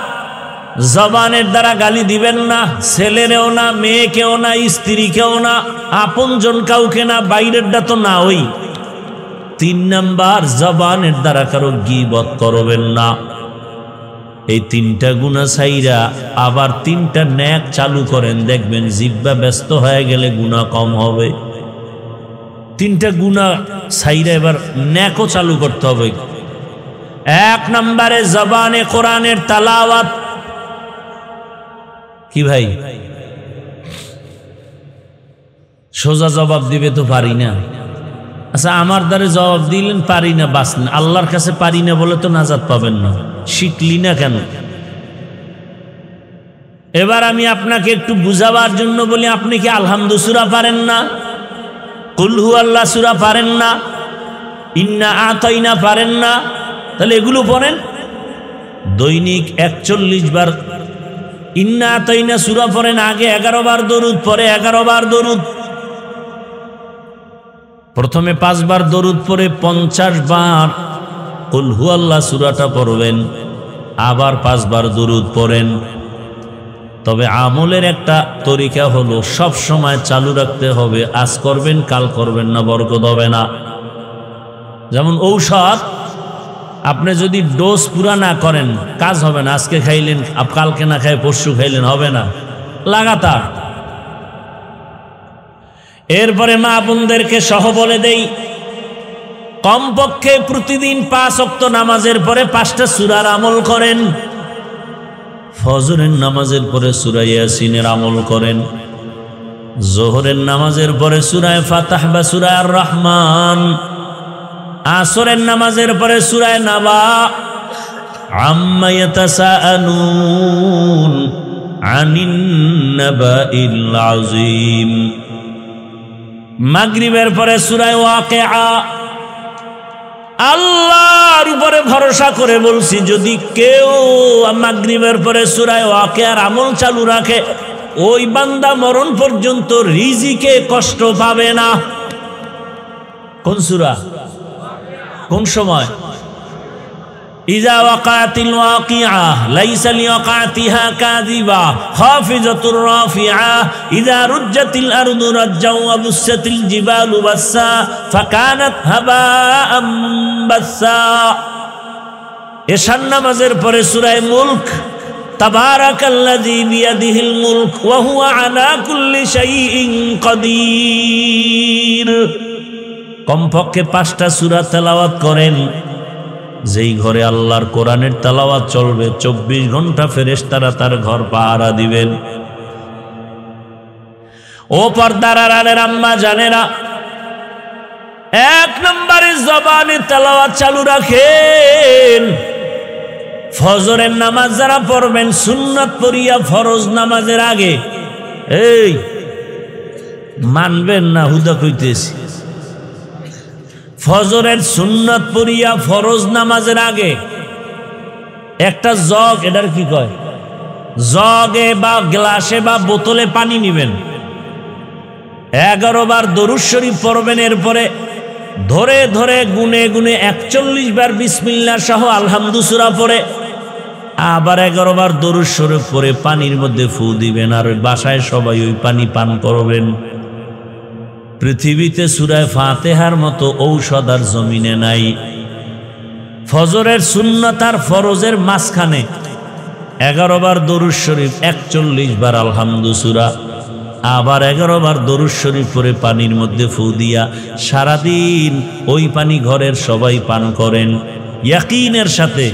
[SPEAKER 1] জবানের দ্বারা গালি দিবেন না। ছেলেরেও না, মেয়েকেও না, স্ত্রীকেও না, আপনজন কাউকে না, বাইরেরটা তো না। ওই 3 নাম্বার, জবানের দ্বারা কারো গীবত করবেন না। এই 3টা গুনাহ ছাইরা আবার 3টা নেক চালু করেন, দেখবেন জিহ্বা ব্যস্ত হয়ে গেলে গুনাহ কম হবে। 3টা গুনাহ ছাইরা এবার নেকও চালু করতে হবে। 1 নম্বরে জবানে কোরআনের তেলাওয়াত। কি ভাই, সোজা জবাব দিবে তো পারি না। আচ্ছা, আমার দ্বারা জবাব দিলেন পারি না, বাঁচলেন। আল্লাহর কাছে পারি না বলে তো নাজাত পাবেন না। শিখলি না কেন? এবার আমি আপনাকে একটু বুঝাবার জন্য বলি, আপনি কি আলহামদু সূরা পারেন না? কুল হুয়াল্লাহ সূরা পারেন না? ইন্না আতাইনা পারেন না? তাহলে এগুলো পড়েন। দৈনিক 41 বার ইন্না আতাইনা সূরা পড়েন। আগে 11 বার দরুদ, পরে 11 বার দরুদ। প্রথমে 5 বার দরুদ পরে 50 বার কুল হুয়াল্লাহ সূরাটা পড়বেন, আবার 5 বার দরুদ পড়েন। তবে আমলের একটা তরিকা হলো সব সময় চালু রাখতে হবে। আজ করবেন, কাল করবেন না, বরকত হবে না। যেমন ঔষধ, আপনি যদি ডোজ পুরা না করেন কাজ হবে না। আজকে খাইলেন, কালকে না খাই পরশু খাইলেন, হবে না, লাগাতার। এরপরে মা বোনদেরকে সহ বলে দেই, কমপক্ষে প্রতিদিন 5 ওয়াক্ত নামাজের পরে 5টা সূরার আমল করেন। ফজরের নামাজের পরে সূরা ইয়াসিনের আমল করেন। যোহরের নামাজের পরে সূরা ফাতাহ বা সূরা আর রহমান। আসরের নামাজের পরে সূরা নাবা। আম্মা ইয়াতাসাআলুন আনিন নাবাইল আযীম। মাগরিবের পরে সূরা ওয়াকিআ। আল্লাহর উপরে ভরসা করে বলছি, যদি কেউ মাগরিবের পরে সূরা ওয়াকিআর আমল চালু রাখে, ওই বান্দা মরণ পর্যন্ত রিজিকে কষ্ট পাবে না। কোন সূরা? কোন সময়? ইযা ওয়াকাতিল ওয়াকিআ লাইসা লিওয়াকাতিহা কাযিবা খাফিজাতুর রাফিআ ইযা রুজ্জাতিল আরদু রাজ্জাও ওয়া বুসাতিল জিবালু বাসসা ফাকানাত হাবাআম বাসসা। এশার নামাজের পরে সূরা মুলক। তাবারাকাল্লাযী বিয়াদিহিল মুলক ওয়া হুয়া আলা কুল্লি শাইইন কাদির। কমপক্ষে 5টা সূরা তেলাওয়াত করেন। যেই ঘরে আল্লাহর কোরআনের তেলাওয়াত চলবে 24 ঘন্টা ফেরেশতারা তার ঘর পাহারা দিবেন। ও পর্দার আড়ালের আম্মা জানেরা, এক নম্বরে জবানে তেলাওয়াত চালু রাখেন। ফজরের নামাজ যারা পড়বেন সুন্নাত পড়িয়া ফরজ নামাজের আগে, এই মানবেন না হুদা কইতেছি, ফজরের সুন্নাত পড়িয়া ফরজ নামাজের আগে একটা জগ, এটার কি কয়, জগে বা গ্লাসে বা বোতলে পানি নিবেন, 11 বার দরুদ শরীফ পড়বেন। এরপরে ধরে ধরে গুনে গুনে 41 বার বিসমিল্লাহ সহ আলহামদু সূরা পড়ে আবার 11 বার দরুদ শরীফ পড়ে পানির মধ্যে ফু দিবেন। আর ওই বাসায় সবাই ওই পানি পান করবেন। পৃথিবীতে সূরা ফাতিহার মতো ঔষধ আর জমিনে নাই। ফজরের সুন্নাত আর ফরজের মাঝখানে 11 বার দরুদ শরীফ, 41 বার আলহামদু সূরা, আবার 11 বার দরুদ শরীফ পড়ে পানির মধ্যে ফু দিয়া সারাদিন ওই পানি ঘরের সবাই পান করেন ইয়াকিনের সাথে।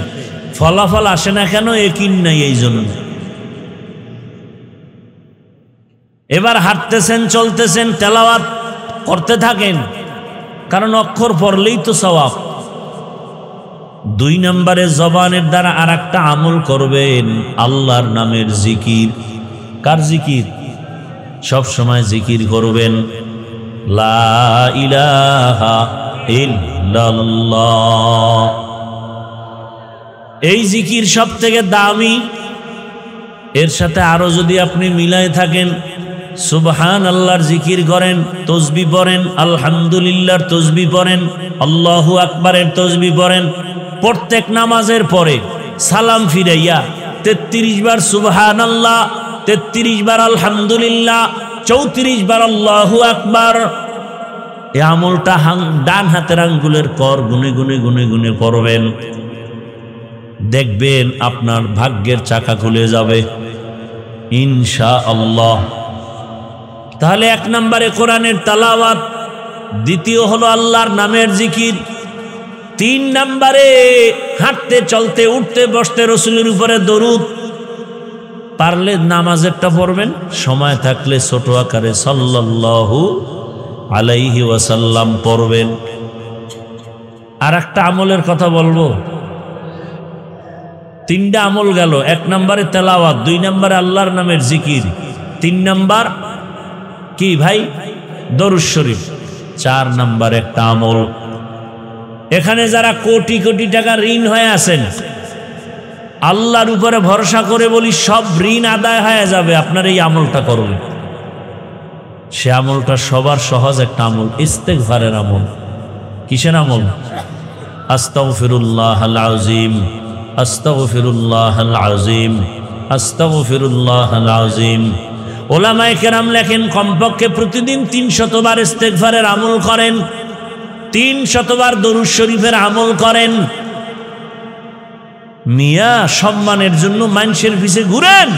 [SPEAKER 1] ফলাফল আসে না কেন? ইয়াকিন নাই এই জন্য। এবার হাঁটতেছেন, চলতেছেন, তেলাওয়াত করতে থাকেন, কারণ অক্ষর পড়লেই তো সওয়াব। 2 নম্বরে জবানের দ্বারা আর একটা আমল করবেন, আল্লাহর নামের জিকির। কার জিকির? সব সময় জিকির করবেন, লা ইলাহা ইল্লাল্লাহ। এই জিকির সব থেকে দামি। এর সাথে আরো যদি আপনি মিলাই থাকেন, সুবহান আল্লাহর জিকির করেন, তসবিহ পড়েন, আলহামদুলিল্লাহর তসবিহ পড়েন, আল্লাহু আকবারের তসবিহ পড়েন, প্রত্যেক নামাজের পরে সালাম ফিরাইয়া 33 বার সুবহান আল্লাহ, 33 বার আলহামদুলিল্লাহ, 34 বার আল্লাহু আকবার। এই আমলটা ডান হাতের আঙ্গুলের কর গুনে গুনে গুনে গুনে করবেন। দেখবেন আপনার ভাগ্যের চাকা খুলে যাবে ইনশাআল্লাহ। তাহলে 1 নম্বরে কোরআনের তেলাওয়াত, দ্বিতীয় হলো আল্লাহর নামের জিকির, 3 নম্বরে হাঁটতে চলতে উঠতে বসতে রাসূলের উপরে দরুদ। পারলে নামাজেরটা পড়বেন, সময় থাকলে ছোট আকারে সাল্লাল্লাহু আলাইহি ওয়াসাল্লাম পড়বেন। আর একটা আমলের কথা বলবো, 3টা আমল গেল। 1 নম্বরে তেলাওয়াত, 2 নম্বরে আল্লাহর নামের জিকির, 3 নম্বর কি ভাই? দরুদ শরীফ। 4 নম্বর একটা আমল, এখানে যারা কোটি কোটি টাকা ঋণ হয়ে আছেন, আল্লাহর উপরে ভরসা করে বলি সব ঋণ আদায় হয়ে যাবে আপনার এই আমলটা করবেন। সে আমলটা সবার সহজ একটা আমল, ইস্তেগফারের আমল। কিসের আমল? আস্তাগফিরুল্লাহাল আযীম, আস্তাগফিরুল্লাহাল আযীম, আস্তাগফিরুল্লাহাল আযীম। ওলামায়ে কেরাম লেখেন কমপক্ষে প্রতিদিন 300 বার ইস্তেগফারের আমল করেন, 300 বার দরুদ শরীফের আমল করেন। মিয়া সম্মানের জন্য মানুষের পিছে ঘুরেন,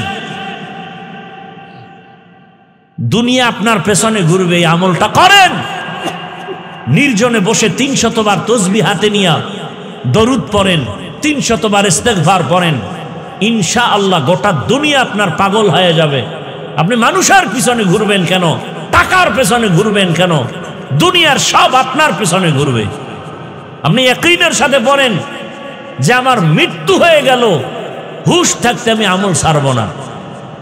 [SPEAKER 1] দুনিয়া আপনার পেছনে ঘুরবে। এই আমলটা করেন, নির্জনে বসে 300 বার তসবিহ হাতে নিয়া দরুদ পড়েন, 300 বার ইস্তেগফার পড়েন, ইনশাআল্লাহ গোটা দুনিয়া আপনার পাগল হয়ে যাবে। আপনি মানুষের পিছনে ঘুরবেন কেন? টাকার পেছনে ঘুরবেন কেন? দুনিয়ার সব আপনার পেছনে ঘুরবে। আপনি ইয়াকিনের সাথে পড়েন যে আমার মৃত্যু হয়ে গেল, হুশ থাকতে আমি আমল ছাড়ব না।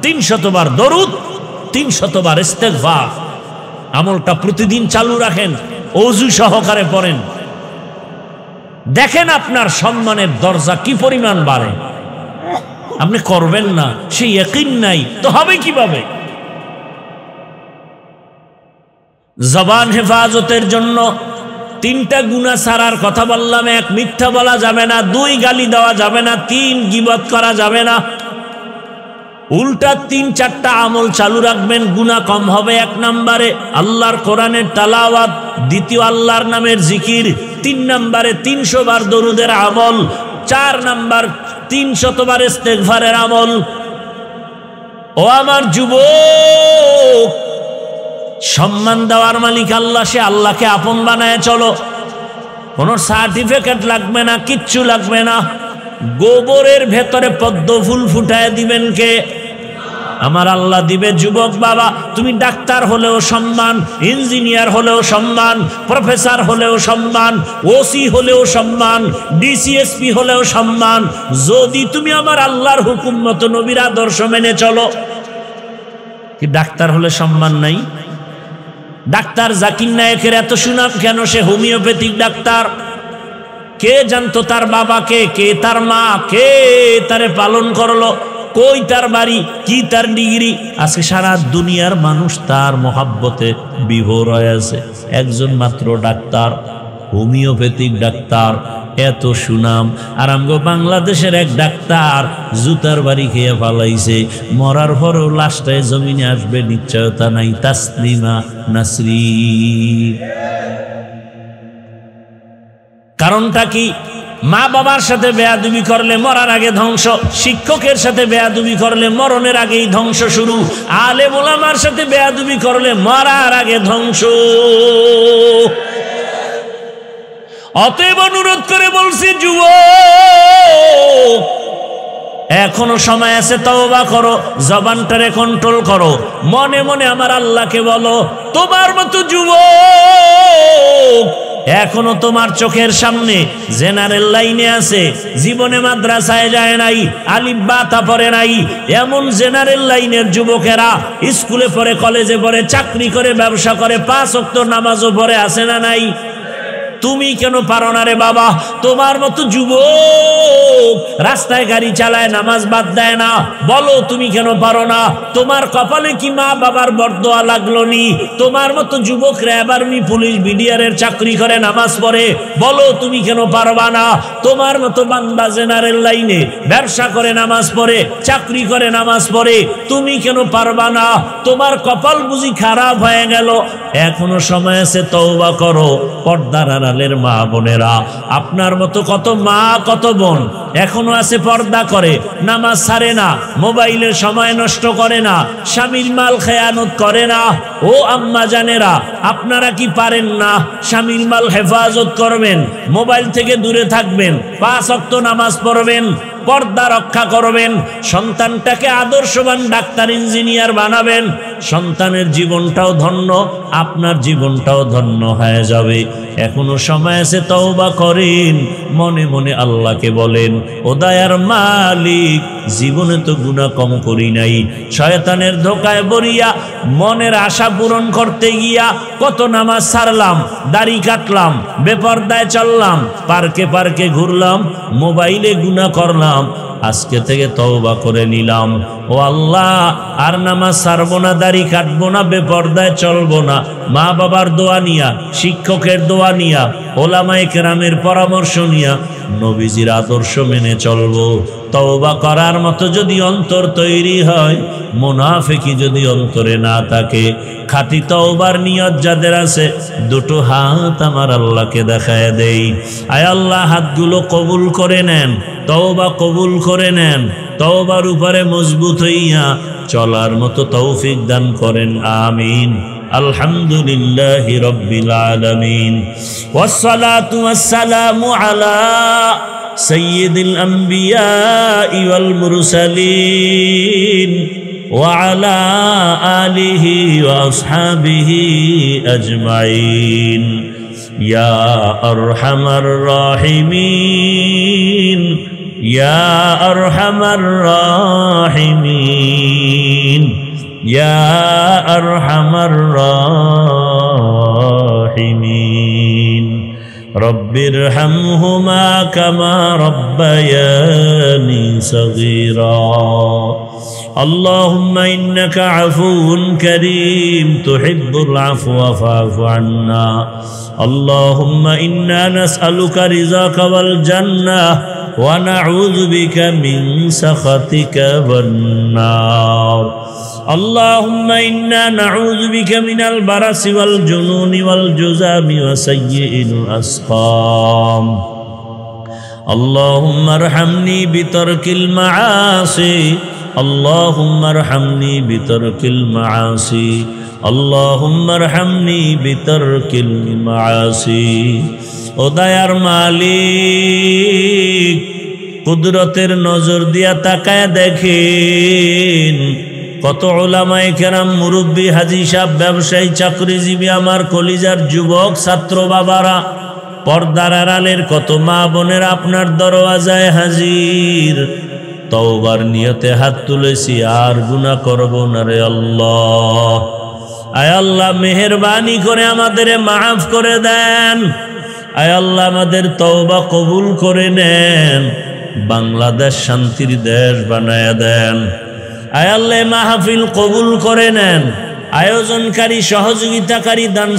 [SPEAKER 1] 300 বার দরুদ, 300 বার ইস্তেগফার, আমলটা প্রতিদিন চালু রাখেন, ওযু সহকারে পড়েন। দেখেন আপনার সম্মানের দরজা কি পরিমাণ বাড়ে। আপনি করবেন না, সেই ইয়াকিন নাই তো হবে কিভাবে? জবান হেফাজতের জন্য 3টা গুনাহ ছাড়ার কথা বললাম। 1, মিথ্যা বলা যাবে না, 2, গালি দেওয়া যাবে না, 3, গীবত করা যাবে না। উল্টা 3-4টা আমল চালু রাখবেন, গুনাহ কম হবে। 1 নম্বরে আল্লাহর কোরআনের তেলাওয়াত, 2 আল্লাহর নামের জিকির, 3 নম্বরে 300 বার দরুদের আমল, 4 নম্বর 300 বার ইস্তেগফারের আমল। ও আমার যুবক, সম্মান দেওয়ার মালিক আল্লাহ, সে আল্লাহকে আপন বানায় চলো। কোনো সার্টিফিকেট লাগবে না, কিচ্ছু লাগবে না। গোবরের ভেতরে পদ্ম ফুল ফুটায় দিবেন কে? আমার আল্লাহ দিবে। যুবক বাবা, তুমি ডাক্তার হলেও সম্মান, ইঞ্জিনিয়ার হলেও সম্মান, প্রফেসর হলেও সম্মান, ওসি হলেও সম্মান, ডিসিএসপি হলেও সম্মান, যদি তুমি আমার আল্লাহর হুকুম মতো নবীর আদর্শ মেনে চলো। কি ডাক্তার হলে সম্মান নাই? ডাক্তার জাকির নায়েকের এত সুনাম কেন? সে হোমিওপ্যাথিক ডাক্তার। কে জানতো তার বাবাকে, কে তার মা, কে তারে পালন করলো, কই তার বাড়ি, কি তার ডিগ্রি? আজকে সারা দুনিয়ার মানুষ তার মহাব্বতে বিভোর হয়ে আছে। একজন মাত্র ডাক্তার, হোমিওপ্যাথিক ডাক্তার, এত সুনাম। আর আমগো বাংলাদেশের এক ডাক্তার জুতার বাড়ি খেয়ে ফালাইছে, মরার পরও লাশটায় জমিনে আসবে নিশ্চয়তা নাই। তাসলিমা নাসরিন। কারণটা কি? মা বাবার সাথে বেয়াদবি করলে মরার আগে ধ্বংস, শিক্ষকের সাথে বেয়াদবি করলে মরণের আগেই ধ্বংস শুরু, আলেম ওলামার সাথে বেয়াদবি করলে মরার আগে ধ্বংস। অতএব অনুরোধ করে বলছি, যুবক এখনো সময় আছে, তওবা করো, জবানটারে কন্ট্রোল করো, মনে মনে আমার আল্লাহকে বলো। তোমার মতো যুবক এখনো তোমার চোখের সামনে জেনারেল লাইনে আছে, জীবনে মাদ্রাসায় যায় নাই, আলিফ বা তা পড়ে নাই, এমন জেনারেল লাইনের যুবকেরা স্কুলে পড়ে, কলেজে পড়ে, চাকরি করে, ব্যবসা করে, 5 ওয়াক্ত নামাজও পড়ে, আছে না নাই? তুমি কেন পারো না রে বাবা? তোমার মতো যুবক রাস্তায় গাড়ি চালায়, নামাজ বাদ দেয় না, বলো তুমি কেন পারো না? তোমার কপালে কি মা বাবার বরদোয়া লাগলো নি? তোমার মতো যুবক র্যাব, আর্মি, পুলিশ, বিডিআরের চাকরি করে, নামাজ পড়ে, বলো তুমি কেন পারবা না? তোমার মতো বান্দা জেনারেল লাইনে ব্যবসা করে, নামাজ পড়ে, চাকরি করে, নামাজ পড়ে, তুমি কেন পারবা না? তোমার কপাল বুঝি খারাপ হয়ে গেল? এখনো সময় আছে, তওবা করো। পর্দার আড়ালের মা বোনেরা, আপনার মতো কত মা, কত বোন এখনো আছে পর্দা করে, নামাজ ছাড়ে না, মোবাইলে সময় নষ্ট করে না, স্বামীর মাল খেয়ানত করে না। ও আম্মা জানেরা, আপনারা কি পারেন না স্বামীর মাল হেফাজত করবেন, মোবাইল থেকে দূরে থাকবেন, 5 ওয়াক্ত নামাজ পড়বেন, পর্দা রক্ষা করবেন, সন্তানটাকে আদর্শবান ডাক্তার, ইঞ্জিনিয়ার বানাবেন? সন্তানের জীবনটাও ধন্য, আপনার জীবনটাও ধন্য হয়ে যাবে। এখনো সময় আছে, তওবা করেন, মনে মনে আল্লাহকে বলেন, ও দয়ার মালিক, জীবনে তো গুনাহ কম করি নাই, শয়তানের ধোকায় পড়িয়া মনের আশা পূরণ করতে গিয়া কত নামাজ ছাড়লাম, দাড়ি কাটলাম, বেপরদায় চললাম, পার্কে পার্কে ঘুরলাম, মোবাইলে গুনাহ করলাম। আজকে থেকে তওবা করে নিলাম, ও আল্লাহ, আর নামাজ ছাড়বো না, দাড়ি কাটবো না, বেপরদায় চলবো না, মা বাবার দোয়া নিয়া, শিক্ষকের দোয়া নিয়া, ওলামায়ে কেরামের পরামর্শ নিয়া নবীজির আদর্শ মেনে চলবো। তওবা করার মতো যদি অন্তর তৈরি হয়, মুনাফিকি যদি অন্তরে না থাকে, খাঁটি তওবার নিয়ত যাদের আছে, দুটো হাত আমার আল্লাহকে দেখায় দেই। আয় আল্লাহ, হাতগুলো কবুল করে নেন, তওবা কবুল করে নেন, তওবার উপরে মজবুত হইয়া চলার মতো তৌফিক দান করেন, আমিন। আলহামদুলিল্লাহি রাব্বিল আলামিন, ওয়াসসালাতু ওয়াসসালামু আলা সাইয়্যিদিল আমবিয়া ওয়াল মুরসালিন ওয়া আলা আলিহি ওয়া আসহাবিহি আজমাইন। ইয়া আরহামার রাহিমিন, ইয়া আরহামার রাহিমিন, ইয়া আরহামার রাহিমিন। রব্বিরহামহুমা কামা রব্বায়ানি সগীরা। اللهم إنك عفو كريم تحب العفو فاعف عنا. اللهم إنا نسألك رضاك والجنة ونعوذ بك من سخطك والنار. اللهم إنا نعوذ بك من البرص والجنون والجذام وسيء الأسقام. اللهم ارحمني بترك المعاصي اللهم ارحمني بترك المعاصي اللهم ارحمني بترك المعاصي ও দয়ার মালিক কুদরতের নজর দিয়া তাকায় দেখেন কত উলামায়ে কেরাম মুরব্বী হাজী সাহেব ব্যবসায়ী চাকরিজীবী আমার কলিজার যুবক ছাত্র বাবারা পর্দার আড়ালের কত মা বোনের আপনার দরওয়াজায় হাজির তওবার নিয়তে হাত তুলেছি আর গুনাহ করব না রে আল্লাহ আয় আল্লাহ মেহেরবানি করে আমাদের মাফ করে দেন আয় আল্লাহ আমাদের তওবা কবুল করে নেন বাংলাদেশ শান্তির দেশ বানায়া দেন আয় আল্লাহ মাহফিল কবুল করে নেন আয়োজনকারী সহযোগিতাকারী দান